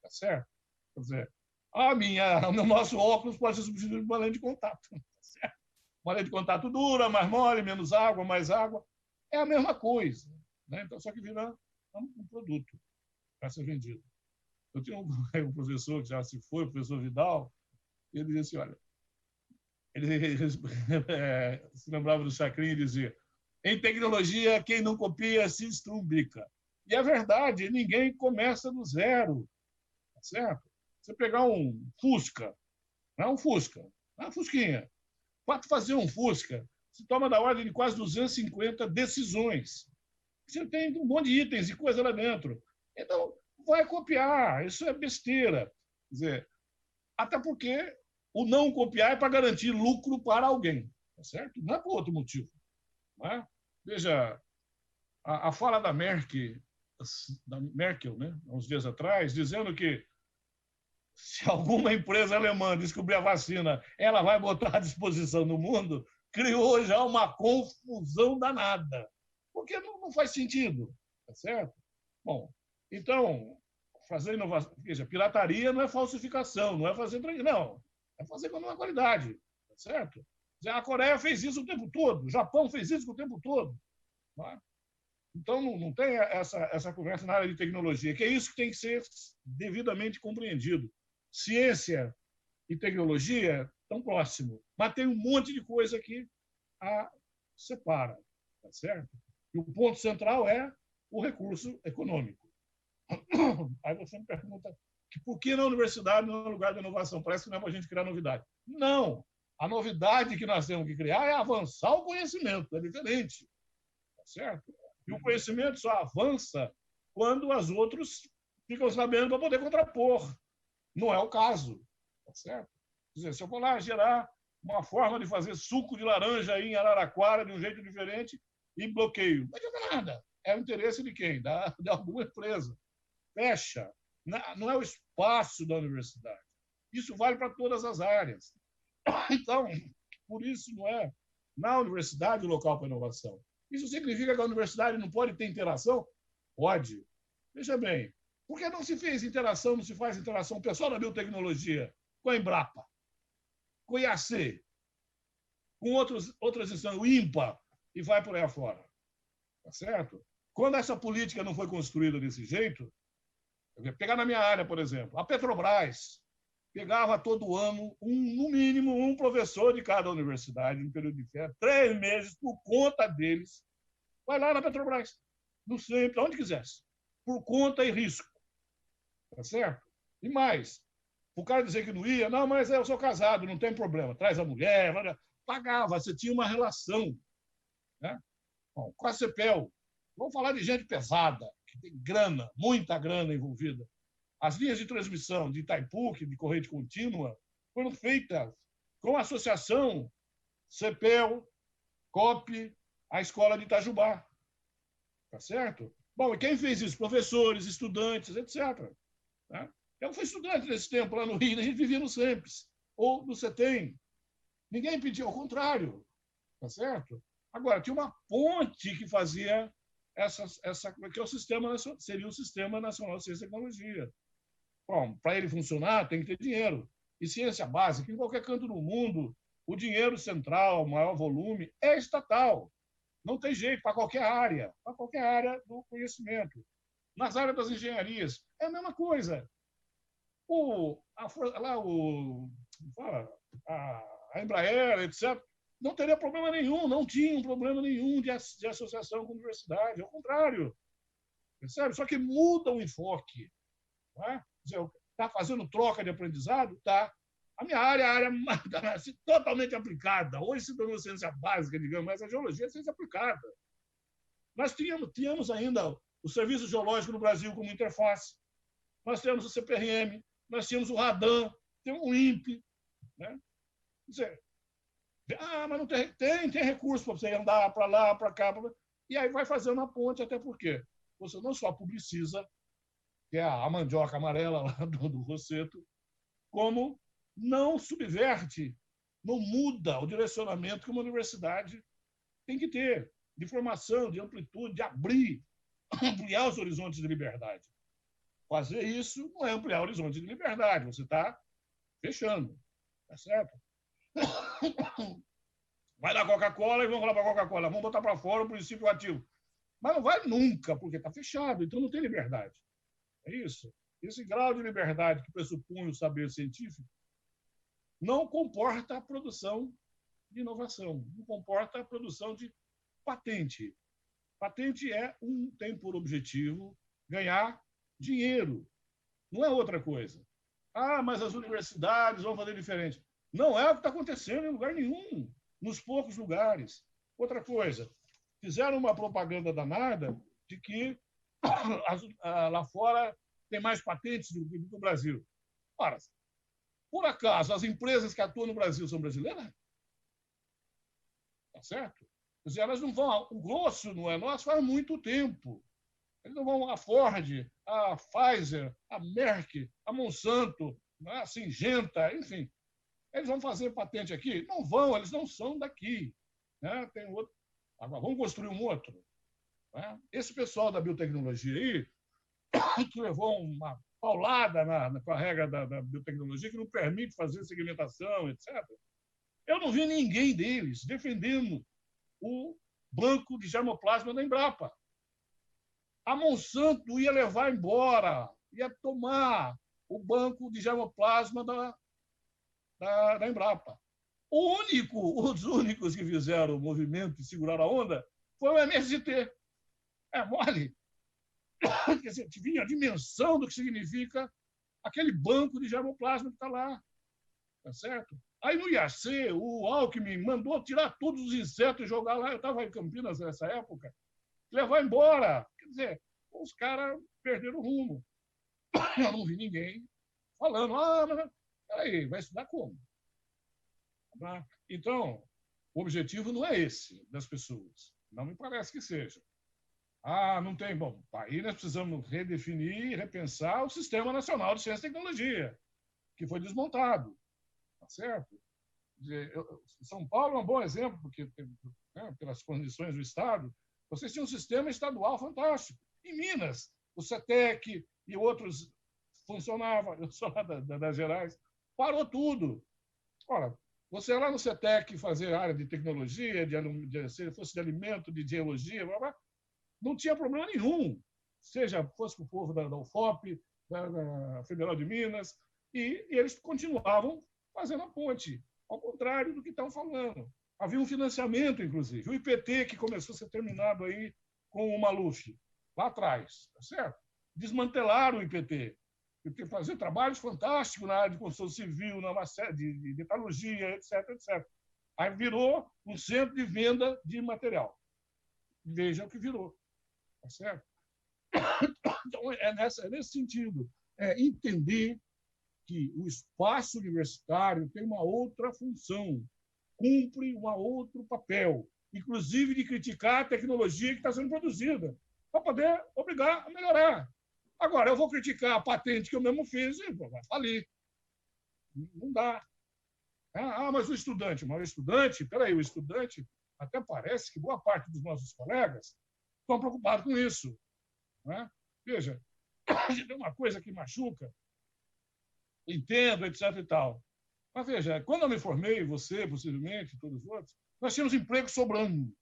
Tá certo? Quer dizer, o nosso óculos pode ser substituído por uma lente de contato. Tá certo? Uma lente de contato dura, mais mole, menos água, mais água. É a mesma coisa. Né? Então, só que vira um produto para ser vendido. Eu tinha um professor que já se foi, o professor Vidal, ele disse assim, olha, ele se lembrava do Chacrin e dizia: em tecnologia, quem não copia se estrumbica. E é verdade, ninguém começa do zero, tá certo? Você pegar um Fusca, não é um Fusca, é uma Fusquinha. Para fazer um Fusca, se toma da ordem de quase 250 decisões. Você tem um monte de itens e coisa lá dentro. Então, vai copiar, isso é besteira. Quer dizer, até porque o não copiar é para garantir lucro para alguém, tá certo? Não é por outro motivo. Não é? Veja, a fala da Merkel, né, uns dias atrás, dizendo que se alguma empresa alemã descobrir a vacina, ela vai botar à disposição no mundo, criou já uma confusão danada. Porque não faz sentido, tá certo? Bom, então, fazer inovação, veja, pirataria não é falsificação, não é fazer não, é fazer com uma qualidade, tá certo? A Coreia fez isso o tempo todo, o Japão fez isso o tempo todo. Tá? Então, não tem essa conversa na área de tecnologia, que é isso que tem que ser devidamente compreendido. Ciência e tecnologia estão próximos, mas tem um monte de coisa que a separa, tá certo? E o ponto central é o recurso econômico. Aí você me pergunta que por que na universidade não é lugar de inovação? Parece que não é para a gente criar novidade. Não! A novidade que nós temos que criar é avançar o conhecimento, é diferente, tá certo? E o conhecimento só avança quando os outros ficam sabendo para poder contrapor. Não é o caso, tá certo? Quer dizer, se eu for lá gerar uma forma de fazer suco de laranja aí em Araraquara de um jeito diferente e bloqueio, não adianta nada. É o interesse de quem? De alguma empresa. Fecha. Não é o espaço da universidade. Isso vale para todas as áreas. Então, por isso não é na universidade o local para inovação. Isso significa que a universidade não pode ter interação? Pode. Veja bem, por que não se fez interação, não se faz interação pessoal da biotecnologia com a Embrapa, com o IAC, com outras instituições, o INPA, e vai por aí afora? Tá certo? Quando essa política não foi construída desse jeito, pegar na minha área, por exemplo, a Petrobras pegava todo ano, no mínimo, um professor de cada universidade, no período de férias, 3 meses, por conta deles, vai lá na Petrobras, no centro, onde quisesse, por conta e risco. Tá certo? E mais, o cara dizer que não ia, não, mas eu sou casado, não tem problema, traz a mulher, pagava, você tinha uma relação. Né? Bom, com a CEPEL, vamos falar de gente pesada, que tem grana, muita grana envolvida. As linhas de transmissão de Itaipu, de corrente contínua, foram feitas com a associação CEPEL, COP, a escola de Itajubá. Tá certo? Bom, e quem fez isso? Professores, estudantes, etc. Tá? Eu fui estudante nesse tempo lá no Rio, a gente vivia no SEMPES, ou no CETEM. Ninguém pediu, ao contrário. Tá certo? Agora, tinha uma ponte que fazia que é o sistema, seria o Sistema Nacional de Ciência e Tecnologia. Bom, para ele funcionar, tem que ter dinheiro. E ciência básica, em qualquer canto do mundo, o dinheiro central, o maior volume, é estatal. Não tem jeito, para qualquer área do conhecimento. Nas áreas das engenharias, é a mesma coisa. A Embraer, etc., não teria problema nenhum, não tinha um problema nenhum de associação com a universidade, ao contrário. Percebe? Só que muda o enfoque. Está fazendo troca de aprendizado? Tá. A minha área é a área totalmente aplicada. Hoje se tornou ciência básica, digamos, mas a geologia é ciência aplicada. Nós tínhamos ainda o Serviço Geológico no Brasil como interface, nós temos o CPRM, nós tínhamos o RADAN, temos o INPE. Né? Quer dizer, mas não tem recurso para você andar para lá, para cá. E aí vai fazendo a ponte, até porque você não só publiciza, que é a mandioca amarela lá do Rosseto, como não subverte, não muda o direcionamento que uma universidade tem que ter, de formação, de amplitude, de ampliar os horizontes de liberdade. Fazer isso não é ampliar o horizonte de liberdade, você está fechando, tá certo? Vai dar Coca-Cola e vamos falar para a Coca-Cola, vamos botar para fora o princípio ativo. Mas não vai nunca, porque está fechado, então não tem liberdade. É isso. Esse grau de liberdade que pressupõe o saber científico não comporta a produção de inovação, não comporta a produção de patente. Patente tem por objetivo ganhar dinheiro, não é outra coisa. Ah, mas as universidades vão fazer diferente. Não é o que está acontecendo em lugar nenhum, nos poucos lugares. Outra coisa, fizeram uma propaganda danada de que lá fora tem mais patentes do que no Brasil. Ora, por acaso, as empresas que atuam no Brasil são brasileiras? Tá certo? Quer dizer, elas não vão. O grosso não é nosso faz muito tempo. Eles não vão a Ford, a Pfizer, a Merck, a Monsanto, a Syngenta, enfim. Eles vão fazer patente aqui? Não vão, eles não são daqui. Né? Tem outro. Agora, vamos construir um outro. Né? Esse pessoal da biotecnologia aí, que levou uma paulada com a regra da biotecnologia, que não permite fazer segmentação, etc. Eu não vi ninguém deles defendendo o banco de germoplasma da Embrapa. A Monsanto ia levar embora, ia tomar o banco de germoplasma da Embrapa. Os únicos que fizeram o movimento e seguraram a onda foi o MST. É mole. Quer dizer, tinha a dimensão do que significa aquele banco de germoplasma que está lá. Tá certo? Aí no IAC, o Alckmin mandou tirar todos os insetos e jogar lá. Eu estava em Campinas nessa época. Levar embora. Quer dizer, os caras perderam o rumo. Eu não vi ninguém falando, mas peraí, vai estudar como? Então, o objetivo não é esse das pessoas. Não me parece que seja. Não tem. Bom, aí nós precisamos redefinir e repensar o Sistema Nacional de Ciência e Tecnologia, que foi desmontado. Tá certo? São Paulo é um bom exemplo, porque, né, pelas condições do Estado, vocês tinham um sistema estadual fantástico. Em Minas, o CETEC e outros funcionavam, eu sou lá das Gerais, parou tudo. Ora, você lá no CETEC fazer área de tecnologia, se fosse de alimento, de geologia, blá, blá, não tinha problema nenhum, seja fosse para o povo da UFOP, da Federal de Minas, e eles continuavam fazendo a ponte, ao contrário do que estão falando. Havia um financiamento, inclusive. O IPT, que começou a ser terminado aí com o Maluf, lá atrás, tá certo? Desmantelaram o IPT. Fazer trabalhos fantásticos na área de construção civil, de metalurgia, etc, etc. Aí virou um centro de venda de material. Veja o que virou. Tá certo? Então, é nesse sentido. Entender que o espaço universitário tem uma outra função, cumpre um outro papel, inclusive de criticar a tecnologia que está sendo produzida, para poder obrigar a melhorar. Agora, eu vou criticar a patente que eu mesmo fiz e vai falir. Não dá. Mas o estudante, peraí, o estudante, até parece que boa parte dos nossos colegas estão preocupados com isso. Né? Veja, tem uma coisa que machuca, entendo, etc. e tal. Mas veja, quando eu me formei, você, possivelmente, todos os outros, nós tínhamos empregos sobrando.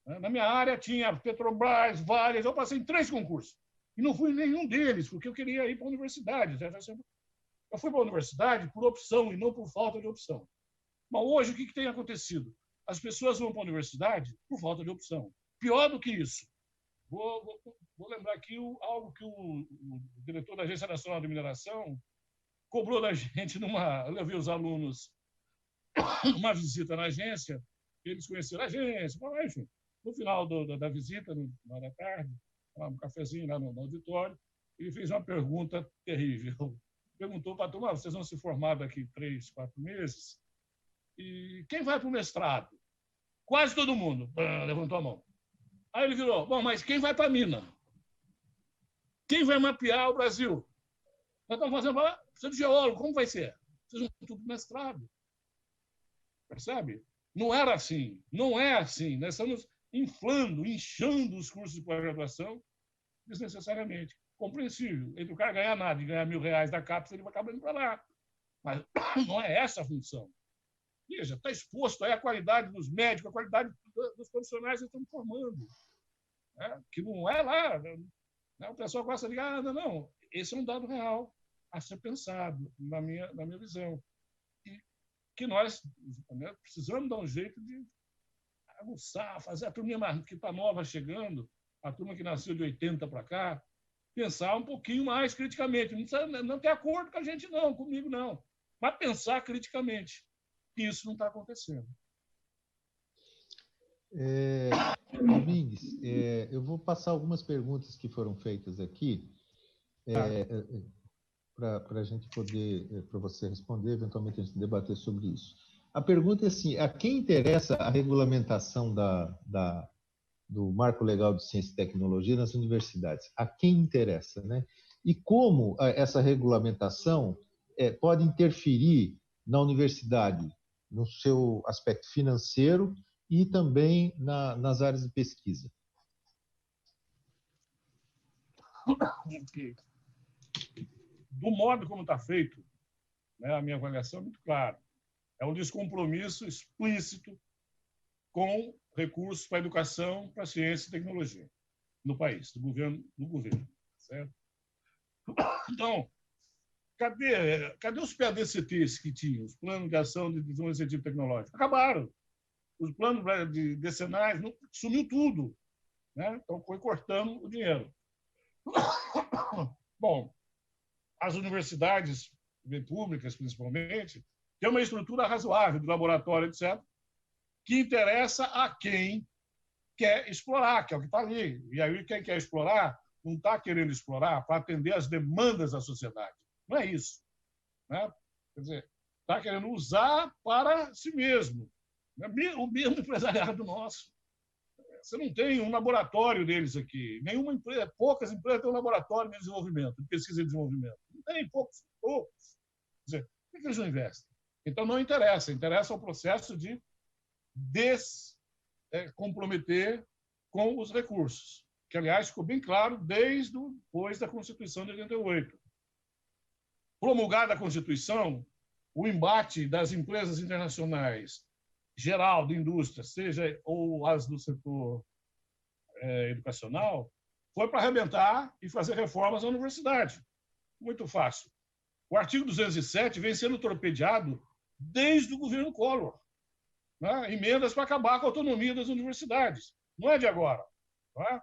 Na minha área tinha Petrobras, várias, eu passei em 3 concursos. E não fui em nenhum deles, porque eu queria ir para a universidade. Eu fui para a universidade por opção e não por falta de opção. Mas hoje, o que tem acontecido? As pessoas vão para a universidade por falta de opção. Pior do que isso. Vou lembrar aqui algo que o diretor da Agência Nacional de Mineração cobrou da gente eu levei os alunos uma visita na agência, eles conheceram a agência, enfim, no final da visita, na hora da tarde, um cafezinho lá no auditório, ele fez uma pergunta terrível. Perguntou para a turma, vocês vão se formar daqui 3, 4 meses, e quem vai para o mestrado? Quase todo mundo levantou a mão. Aí ele virou, bom, mas quem vai para a mina? Quem vai mapear o Brasil? Nós estamos fazendo, precisa de geólogo, como vai ser? Vocês vão tudo mestrado. Percebe? Não era assim, não é assim. Nós estamos inchando os cursos de pós-graduação desnecessariamente. Compreensível. Entre o cara ganhar nada e ganhar R$1.000 da CAPES, ele vai acabar indo para lá. Mas não é essa a função. Veja, está exposto aí a qualidade dos médicos, a qualidade dos profissionais que estão formando. Que não é lá. O pessoal gosta de não. Esse é um dado real a ser pensado, na minha visão. E que nós, né, precisamos dar um jeito de aguçar, fazer a turma que está nova chegando, a turma que nasceu de 80 para cá, pensar um pouquinho mais criticamente. Não precisa não ter acordo com a gente, não, comigo, não. Mas pensar criticamente. E isso não está acontecendo. Domingues, eu vou passar algumas perguntas que foram feitas aqui para a gente poder, para você responder, eventualmente a gente debater sobre isso. A pergunta é assim: a quem interessa a regulamentação do Marco Legal de Ciência e Tecnologia nas universidades? A quem interessa, né? E como essa regulamentação pode interferir na universidade, no seu aspecto financeiro e também nas áreas de pesquisa? Do modo como está feito, né, a minha avaliação é muito clara. É um descompromisso explícito com recursos para a educação, para a ciência e tecnologia no país, do governo, certo? Então, cadê os PADCTs que tinham, os planos de ação de desenvolvimento científico e tecnológico? Acabaram. Os planos de decenais, sumiu tudo, né? Então, foi cortando o dinheiro. Bom, as universidades públicas, principalmente, têm uma estrutura razoável de laboratório, etc., que interessa a quem quer explorar, que é o que está ali. E aí, quem quer explorar não está querendo explorar para atender às demandas da sociedade. Não é isso. Né? Quer dizer, está querendo usar para si mesmo. O mesmo empresariado nosso. Você não tem um laboratório deles aqui. Nenhuma empresa, poucas empresas têm um laboratório de desenvolvimento, de pesquisa e desenvolvimento. Não tem, poucos. Quer dizer, por que eles não investem? Então, não interessa. Interessa o processo de descomprometer com os recursos, que, aliás, ficou bem claro desde depois da Constituição de 88. Promulgada a Constituição, o embate das empresas internacionais geral de indústria, seja ou as do setor educacional, foi para arrebentar e fazer reformas na universidade. Muito fácil. O artigo 207 vem sendo torpedeado desde o governo Collor. Né? Emendas para acabar com a autonomia das universidades. Não é de agora. Né?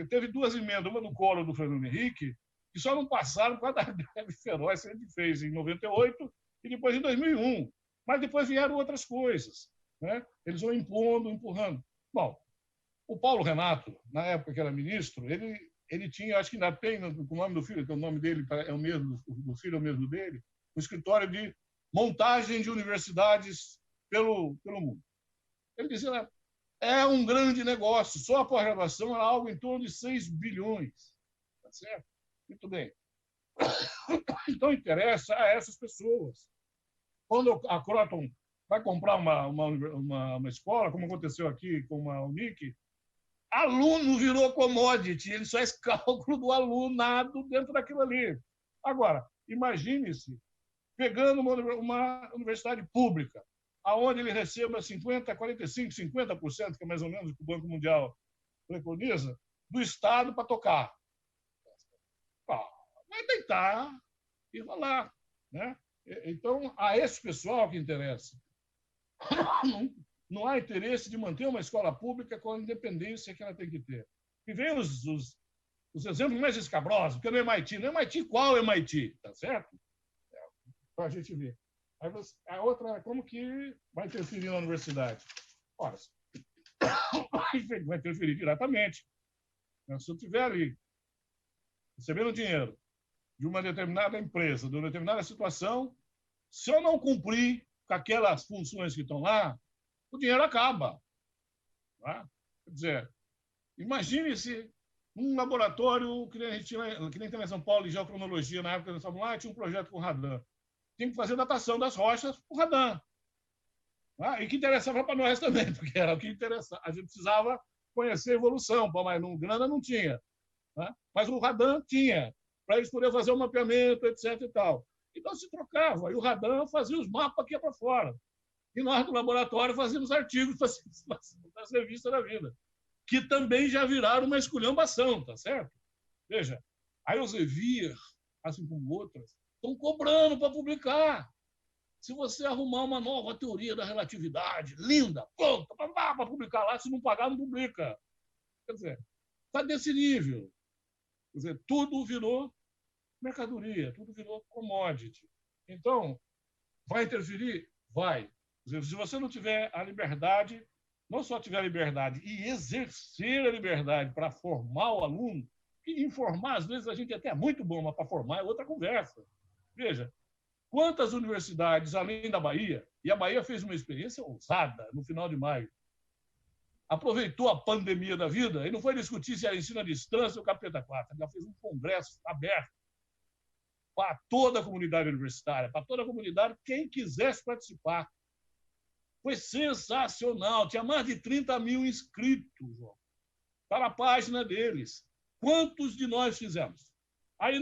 Teve duas emendas, uma do Collor e do Fernando Henrique, que só não passaram por causa da greve feroz que a gente fez em 98 e depois em 2001. Mas depois vieram outras coisas. Né? Eles vão impondo, empurrando. Bom, o Paulo Renato, na época que era ministro, ele tinha, acho que ainda tem, o nome do filho, que o nome dele é o mesmo, do filho é o mesmo dele, um escritório de montagem de universidades pelo mundo. Ele dizia, é um grande negócio, só a pós-graduação era algo em torno de 6 bilhões. Tá certo? Muito bem. Então, interessa a essas pessoas. Quando a Croton vai comprar uma escola, como aconteceu aqui com a Unic, aluno virou commodity, ele só faz cálculo do alunado dentro daquilo ali. Agora, imagine-se pegando uma universidade pública, aonde ele receba 50%, 45%, 50%, que é mais ou menos o que o Banco Mundial preconiza, do Estado para tocar. Vai tentar e rolar. Né? Então, a esse pessoal que interessa. Não há interesse de manter uma escola pública com a independência que ela tem que ter. E vem os exemplos mais escabrosos, porque no MIT, no MIT, qual MIT? Tá certo? Para a gente ver. Aí a outra é como que vai interferir na universidade. Ora, vai interferir diretamente. Se eu estiver ali recebendo dinheiro de uma determinada empresa, de uma determinada situação, se eu não cumprir com aquelas funções que estão lá, o dinheiro acaba. Tá? Quer dizer, imagine-se um laboratório que nem a gente tinha, que nem tem em São Paulo, de geocronologia, na época que nós estávamos lá, tinha um projeto com radar. Tinha que fazer datação das rochas com radar. Tá? E que interessava para nós também, porque era o que interessava. A gente precisava conhecer a evolução, mas no grana não tinha. Tá? Mas o radar tinha, para eles poderem fazer o mapeamento, etc. e tal. Então se trocava, e o radar fazia os mapas aqui para fora. E nós, do laboratório, fazíamos artigos para as revistas da vida, que também já viraram uma esculhambação, tá certo? Veja, a Elsevier, assim como outras, estão cobrando para publicar. Se você arrumar uma nova teoria da relatividade, linda, pronta, para publicar lá, se não pagar, não publica. Quer dizer, está desse nível. Quer dizer, tudo virou mercadoria, tudo virou commodity. Então, vai interferir? Vai. Quer dizer, se você não tiver a liberdade, não só tiver a liberdade e exercer a liberdade para formar o aluno, que informar, às vezes, a gente até é muito bom, mas para formar é outra conversa. Veja, quantas universidades, além da Bahia, e a Bahia fez uma experiência ousada no final de maio, aproveitou a pandemia da vida e não foi discutir se era ensino à distância ou capeta 4, ela fez um congresso aberto para toda a comunidade universitária, para toda a comunidade, quem quisesse participar. Foi sensacional, tinha mais de 30 mil inscritos, João. Está na página deles. Quantos de nós fizemos? Aí,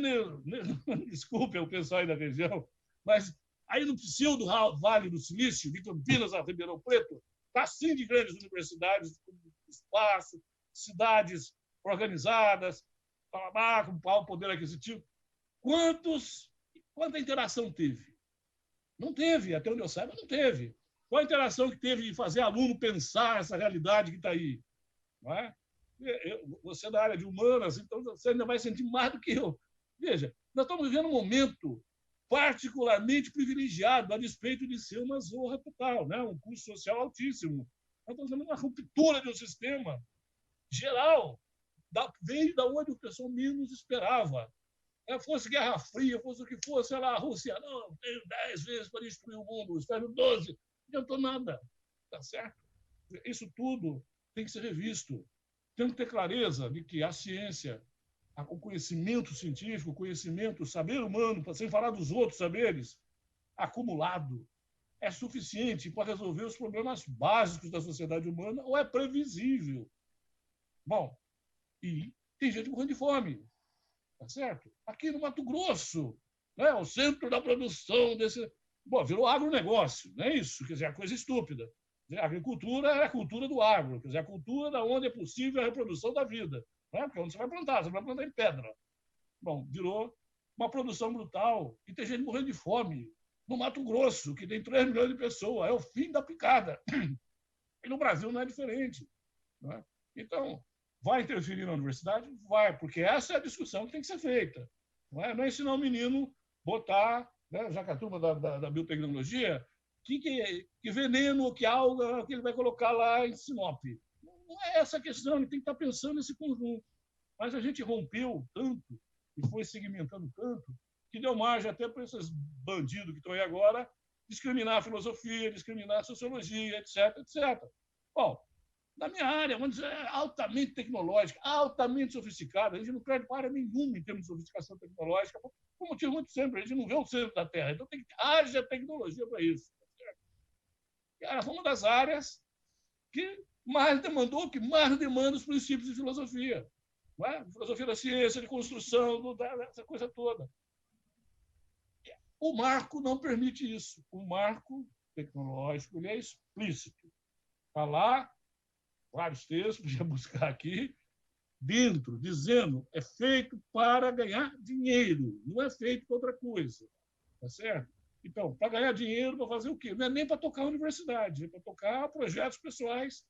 desculpe o pessoal aí da região, mas aí no pseudo Vale do Silício, de Campinas a Ribeirão Preto, está sim de grandes universidades, com espaço, cidades organizadas, com poder aquisitivo. Quanta interação teve? Não teve, até onde eu saiba, não teve. Qual a interação que teve de fazer aluno pensar essa realidade que está aí? Não é? Você é da área de humanas, então você ainda vai sentir mais do que eu. Veja, nós estamos vivendo um momento particularmente privilegiado, a despeito de ser uma zorra total, né? Um custo social altíssimo. Nós estamos vendo uma ruptura de um sistema geral, veio da onde o pessoal menos esperava. Fosse Guerra Fria, fosse o que fosse, sei lá, a Rússia, não, tenho 10 vezes para destruir o mundo, espero 12, não adiantou nada, tá certo? Isso tudo tem que ser revisto. Tem que ter clareza de que a ciência, o conhecimento científico, o conhecimento, o saber humano, sem falar dos outros saberes, acumulado, é suficiente para resolver os problemas básicos da sociedade humana ou é previsível. Bom, e tem gente morrendo de fome, tá certo? Aqui no Mato Grosso, né, o centro da produção desse... Bom, virou agronegócio, não é isso? Quer dizer, a coisa estúpida. A agricultura é a cultura do agro, quer dizer, a cultura da onde é possível a reprodução da vida. Não é? Porque onde você vai plantar em pedra. Bom, virou uma produção brutal e tem gente morrendo de fome. No Mato Grosso, que tem 3 milhões de pessoas, é o fim da picada. E no Brasil não é diferente. Não é? Então, vai interferir na universidade? Vai, porque essa é a discussão que tem que ser feita. Não é ensinar o menino botar, né, já que a turma da biotecnologia, que veneno, que alga que ele vai colocar lá em Sinop. Não é essa a questão, ele tem que estar pensando nesse conjunto. Mas a gente rompeu tanto e foi segmentando tanto que deu margem até para esses bandidos que estão aí agora discriminar a filosofia, discriminar a sociologia, etc, etc. Bom, na minha área, vamos dizer, é altamente tecnológica, altamente sofisticada. A gente não perde para área nenhuma em termos de sofisticação tecnológica, por motivo muito simples, a gente não vê o centro da Terra, então haja tecnologia para isso. Era uma das áreas que mais demandou, que mais demanda os princípios de filosofia. Não é? Filosofia da ciência, de construção, essa coisa toda. O marco não permite isso. O marco tecnológico ele é explícito. Está lá, vários textos, podia buscar aqui, dentro, dizendo é feito para ganhar dinheiro, não é feito para outra coisa. Tá certo? Então, para ganhar dinheiro, para fazer o quê? Não é nem para tocar a universidade, é para tocar projetos pessoais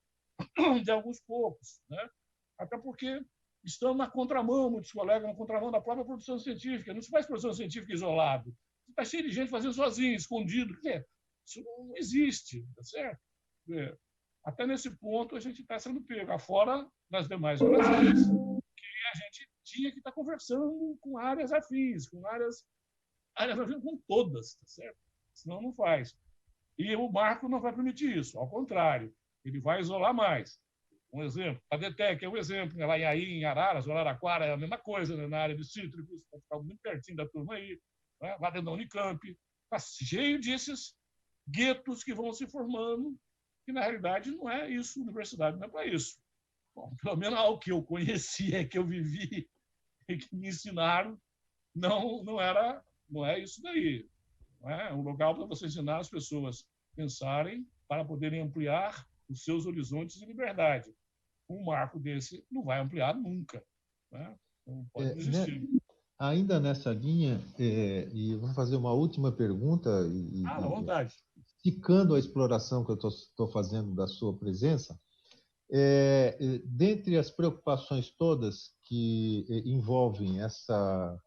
de alguns poucos. Né? Até porque estão na contramão, muitos colegas, na contramão da própria produção científica. Não se faz produção científica isolado. Está cheio de gente fazendo sozinho, escondido. Isso não existe, tá certo? Até nesse ponto, a gente está sendo pego. Fora nas demais relações, que a gente tinha que estar conversando com áreas afins, com áreas afins com todas, tá certo? Senão não faz. E o marco não vai permitir isso, ao contrário, ele vai isolar mais. Um exemplo, a DETEC é um exemplo, lá em Araras, Araraquara, é a mesma coisa, né? Na área de cítricos, vai ficar muito pertinho da turma aí, né? Lá dentro da Unicamp, está cheio desses guetos que vão se formando, que na realidade não é isso, universidade não é para isso. Bom, pelo menos ao que eu conhecia, que eu vivi e que me ensinaram, não é isso daí. Não é um lugar para você ensinar as pessoas a pensarem para poderem ampliar os seus horizontes de liberdade. Um marco desse não vai ampliar nunca. Né? Não pode existir. ainda nessa linha, e vou fazer uma última pergunta, À vontade. esticando a exploração que eu estou fazendo da sua presença, dentre as preocupações todas que envolvem essa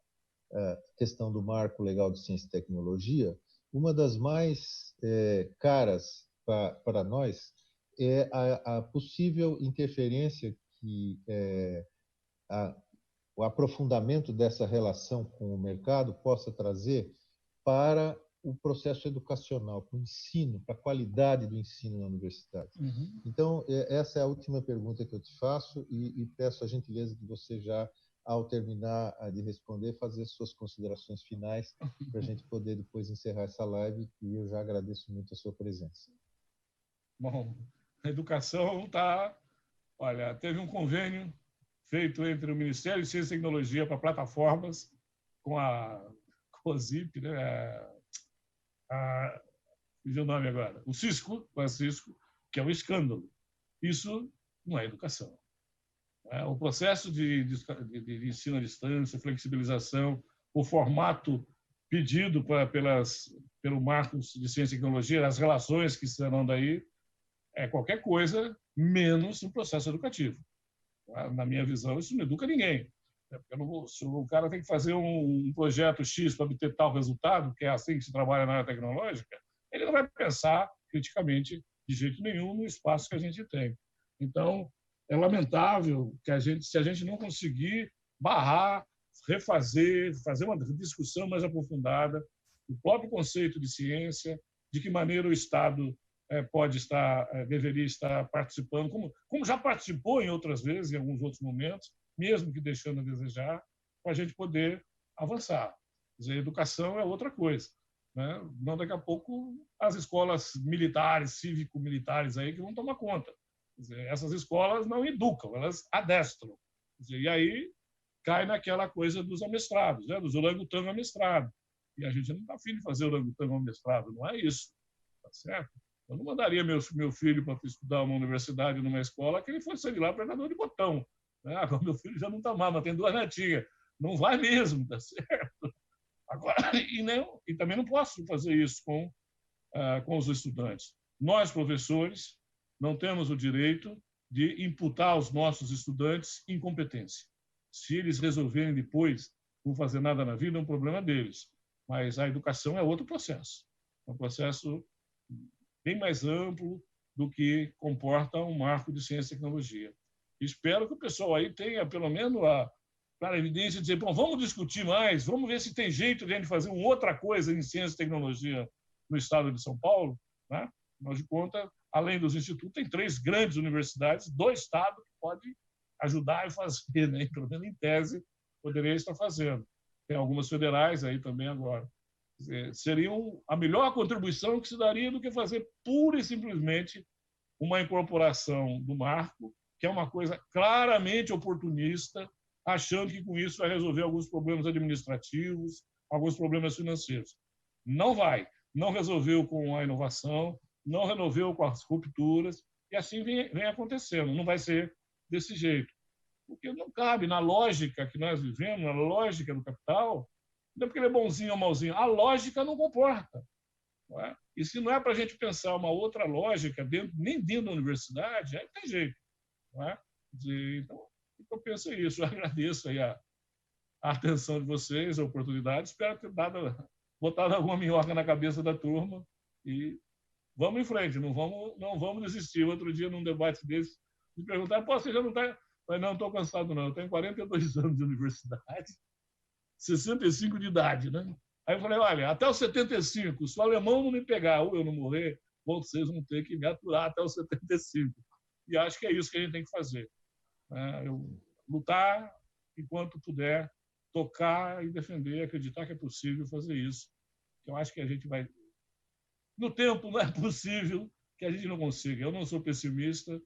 questão do marco legal de ciência e tecnologia, uma das mais caras para nós é a possível interferência que o aprofundamento dessa relação com o mercado possa trazer para o processo educacional, para o ensino, para a qualidade do ensino na universidade. Uhum. Então, essa é a última pergunta que eu te faço e peço a gentileza de você já, ao terminar de responder, fazer suas considerações finais para a gente poder depois encerrar essa live, e eu já agradeço muito a sua presença. Bom, a educação está... Olha, teve um convênio feito entre o Ministério de Ciência e Tecnologia para plataformas com a COSIP, né? Fiz o nome agora, o Cisco, que é um escândalo. Isso não é educação. O processo de ensino à distância, flexibilização, o formato pedido pelo Marcos de Ciência e Tecnologia, as relações que serão daí, é qualquer coisa menos um processo educativo. Na minha visão, isso não educa ninguém. Se o cara tem que fazer um projeto X para obter tal resultado, que é assim que se trabalha na área tecnológica, ele não vai pensar criticamente de jeito nenhum no espaço que a gente tem. Então, é lamentável que se a gente não conseguir barrar, refazer, fazer uma discussão mais aprofundada do próprio conceito de ciência, de que maneira o Estado deveria estar participando, como já participou em outras vezes, em alguns outros momentos, mesmo que deixando a desejar, para a gente poder avançar. Quer dizer, educação é outra coisa, né? Não, daqui a pouco as escolas militares, cívico-militares aí que vão tomar conta. Quer dizer, essas escolas não educam, elas adestram. Quer dizer, e aí cai naquela coisa dos amestrados, né? Dos orangotango amestrado. E a gente não está afim de fazer orangotango amestrado, não é isso, tá certo? Eu não mandaria meu filho para estudar uma universidade, numa escola, que ele fosse sair lá pregador de botão. Agora, meu filho já não está mal, mas tem 2 netinhas. Não vai mesmo, tá certo? Agora, e também não posso fazer isso com os estudantes. Nós, professores, não temos o direito de imputar aos nossos estudantes incompetência. Se eles resolverem depois não fazer nada na vida, é um problema deles. Mas a educação é outro processo. É um processo bem mais amplo do que comporta um marco de ciência e tecnologia. Espero que o pessoal aí tenha, pelo menos, a evidência de dizer, bom, vamos discutir mais, vamos ver se tem jeito de a gente fazer uma outra coisa em ciência e tecnologia no estado de São Paulo. Né? Afinal de contas, além dos institutos, tem 3 grandes universidades do estado que podem ajudar e fazer, né? Pelo menos em tese, poderia estar fazendo. Tem algumas federais aí também agora. Seriam a melhor contribuição que se daria do que fazer pura e simplesmente uma incorporação do marco, que é uma coisa claramente oportunista, achando que com isso vai resolver alguns problemas administrativos, alguns problemas financeiros. Não vai. Não resolveu com a inovação, não resolveu com as rupturas, e assim vem acontecendo. Não vai ser desse jeito. Porque não cabe na lógica que nós vivemos, na lógica do capital. Não é porque ele é bonzinho ou malzinho. A lógica não comporta. Não é? E se não é para a gente pensar uma outra lógica, nem dentro da universidade, aí não tem jeito. Não é? Então, eu penso isso. Eu agradeço aí a atenção de vocês, a oportunidade. Espero ter botado alguma minhoca na cabeça da turma. E vamos em frente, não vamos desistir. Outro dia, num debate desse, me perguntaram, você já não está... Eu falei, não estou cansado, não. Eu tenho 42 anos de universidade, 65 de idade, né? Aí eu falei, olha, até os 75, se o alemão não me pegar ou eu não morrer, vocês vão ter que me aturar até os 75. E acho que é isso que a gente tem que fazer. Lutar enquanto puder, tocar e defender, acreditar que é possível fazer isso. Eu acho que a gente vai... No tempo não é possível que a gente não consiga. Eu não sou pessimista.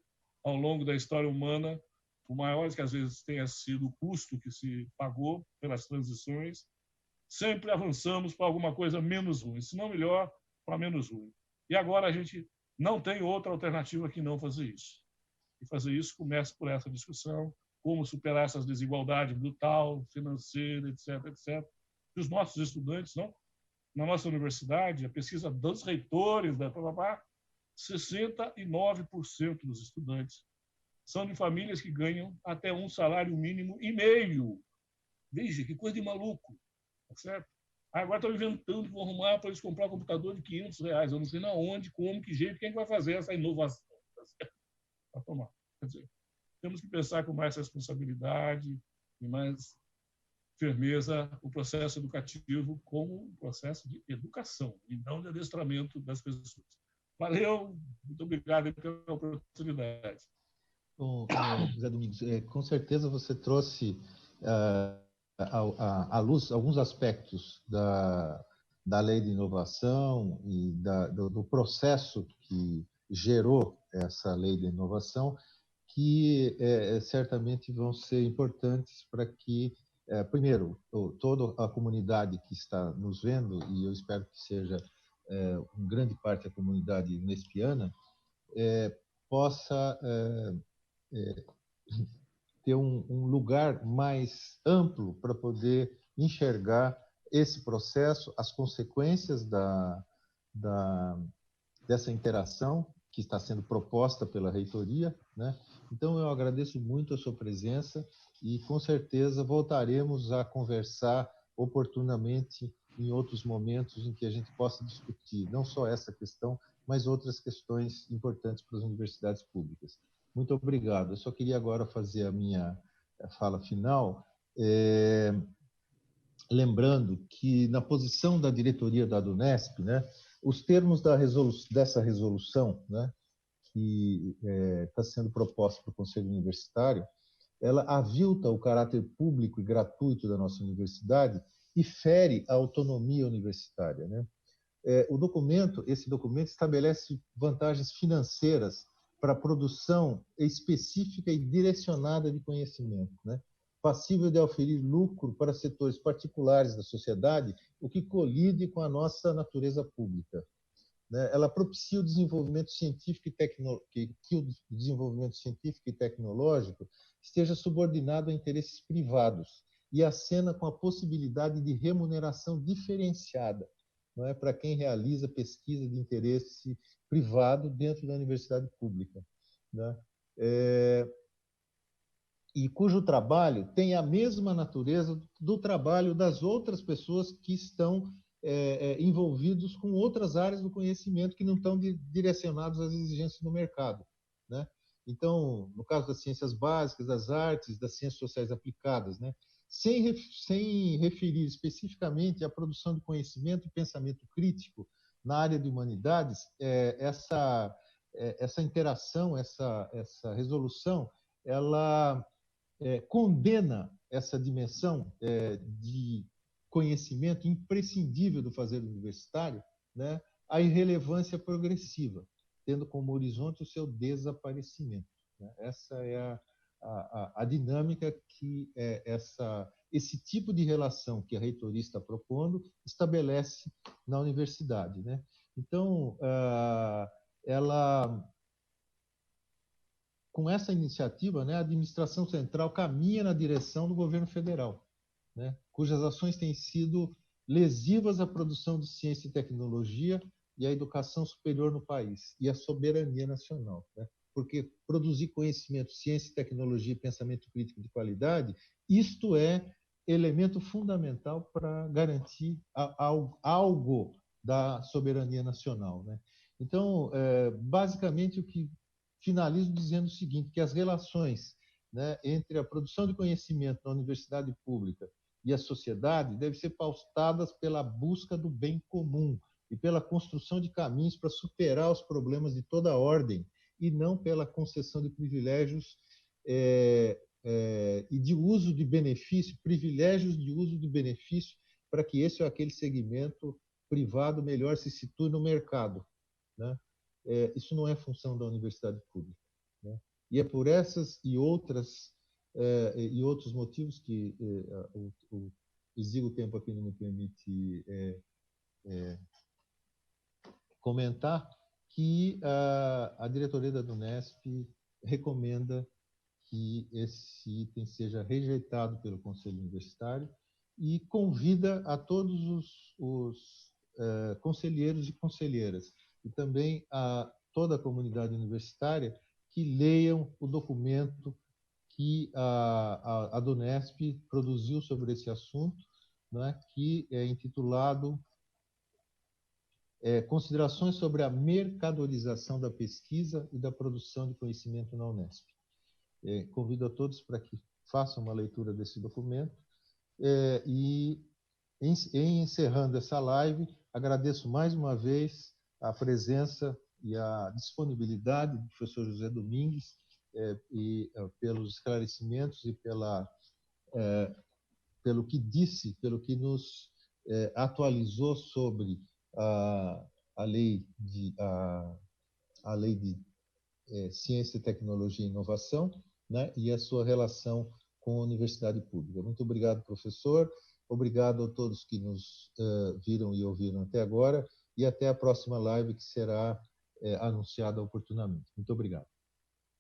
Ao longo da história humana, por maior que às vezes tenha sido o custo que se pagou pelas transições, sempre avançamos para alguma coisa menos ruim, se não melhor, para menos ruim. E agora a gente não tem outra alternativa que não fazer isso. E fazer isso começa por essa discussão, como superar essas desigualdades brutal, financeira, etc., etc. E os nossos estudantes, não? Na nossa universidade, a pesquisa dos reitores, 69% dos estudantes são de famílias que ganham até um salário mínimo e meio. Veja, que coisa de maluco, tá certo? Agora estão inventando que vão arrumar para eles comprar um computador de R$ 500. Eu não sei na onde, como, que jeito, quem vai fazer essa inovação, tá certo? Para tomar. Quer dizer, temos que pensar com mais responsabilidade e mais firmeza o processo educativo como um processo de educação e não de adestramento das pessoas. Valeu, muito obrigado pela oportunidade. Bom, José Domingos, com certeza você trouxe à luz alguns aspectos da lei de inovação e do processo que gerou essa lei de inovação, que certamente vão ser importantes para que, primeiro, toda a comunidade que está nos vendo, e eu espero que seja uma grande parte da comunidade nespiana, possa ter um lugar mais amplo para poder enxergar esse processo, as consequências dessa interação que está sendo proposta pela reitoria, né? Então, eu agradeço muito a sua presença e, com certeza, voltaremos a conversar oportunamente em outros momentos em que a gente possa discutir não só essa questão, mas outras questões importantes para as universidades públicas. Muito obrigado. Eu só queria agora fazer a minha fala final, lembrando que, na posição da diretoria da Adunesp, né, os termos dessa resolução, né, que está sendo proposta para o Conselho Universitário, ela avilta o caráter público e gratuito da nossa universidade e fere a autonomia universitária, né? Esse documento estabelece vantagens financeiras para a produção específica e direcionada de conhecimento, né? Passível de oferir lucro para setores particulares da sociedade, o que colide com a nossa natureza pública, né? Ela propicia o desenvolvimento científico que o desenvolvimento científico e tecnológico esteja subordinado a interesses privados e acena com a possibilidade de remuneração diferenciada, não é, para quem realiza pesquisa de interesse privado dentro da universidade pública, né? E cujo trabalho tem a mesma natureza do trabalho das outras pessoas que estão envolvidos com outras áreas do conhecimento que não estão direcionados às exigências do mercado, né? Então, no caso das ciências básicas, das artes, das ciências sociais aplicadas, né? Sem referir especificamente à produção de conhecimento e pensamento crítico na área de humanidades, essa interação, essa resolução, ela condena essa dimensão de conhecimento imprescindível do fazer universitário, né, à irrelevância progressiva, tendo como horizonte o seu desaparecimento, né? Essa é a dinâmica que esse tipo de relação que a reitoria está propondo estabelece na universidade, né? Então, com essa iniciativa, né, a administração central caminha na direção do governo federal, né, cujas ações têm sido lesivas à produção de ciência e tecnologia e à educação superior no país e à soberania nacional, né? Porque produzir conhecimento, ciência, tecnologia e pensamento crítico de qualidade, isto é elemento fundamental para garantir algo da soberania nacional, né? Então, basicamente, o que finalizo dizendo o seguinte, que as relações, né, entre a produção de conhecimento na universidade pública e a sociedade devem ser pautadas pela busca do bem comum e pela construção de caminhos para superar os problemas de toda ordem e não pela concessão de privilégios e de uso de benefício, privilégios de uso de benefício para que esse ou aquele segmento privado melhor se situe no mercado, né? Isso não é função da universidade pública, né? E é por essas e outros motivos que o exíguo tempo aqui não me permite comentar, que a diretoria da Adunesp recomenda que esse item seja rejeitado pelo Conselho Universitário e convida a todos os conselheiros e conselheiras e também a toda a comunidade universitária que leiam o documento que a Dunesp produziu sobre esse assunto, né, que é intitulado Considerações sobre a mercadorização da pesquisa e da produção de conhecimento na Unesp. Convido a todos para que façam uma leitura desse documento e, em encerrando essa live, agradeço mais uma vez a presença e a disponibilidade do professor José Domingues pelos esclarecimentos e pelo que disse, pelo que nos atualizou sobre a lei de Ciência, Tecnologia e Inovação, né, e a sua relação com a universidade pública. Muito obrigado, professor. Obrigado a todos que nos viram e ouviram até agora e até a próxima live que será anunciada oportunamente. Muito obrigado.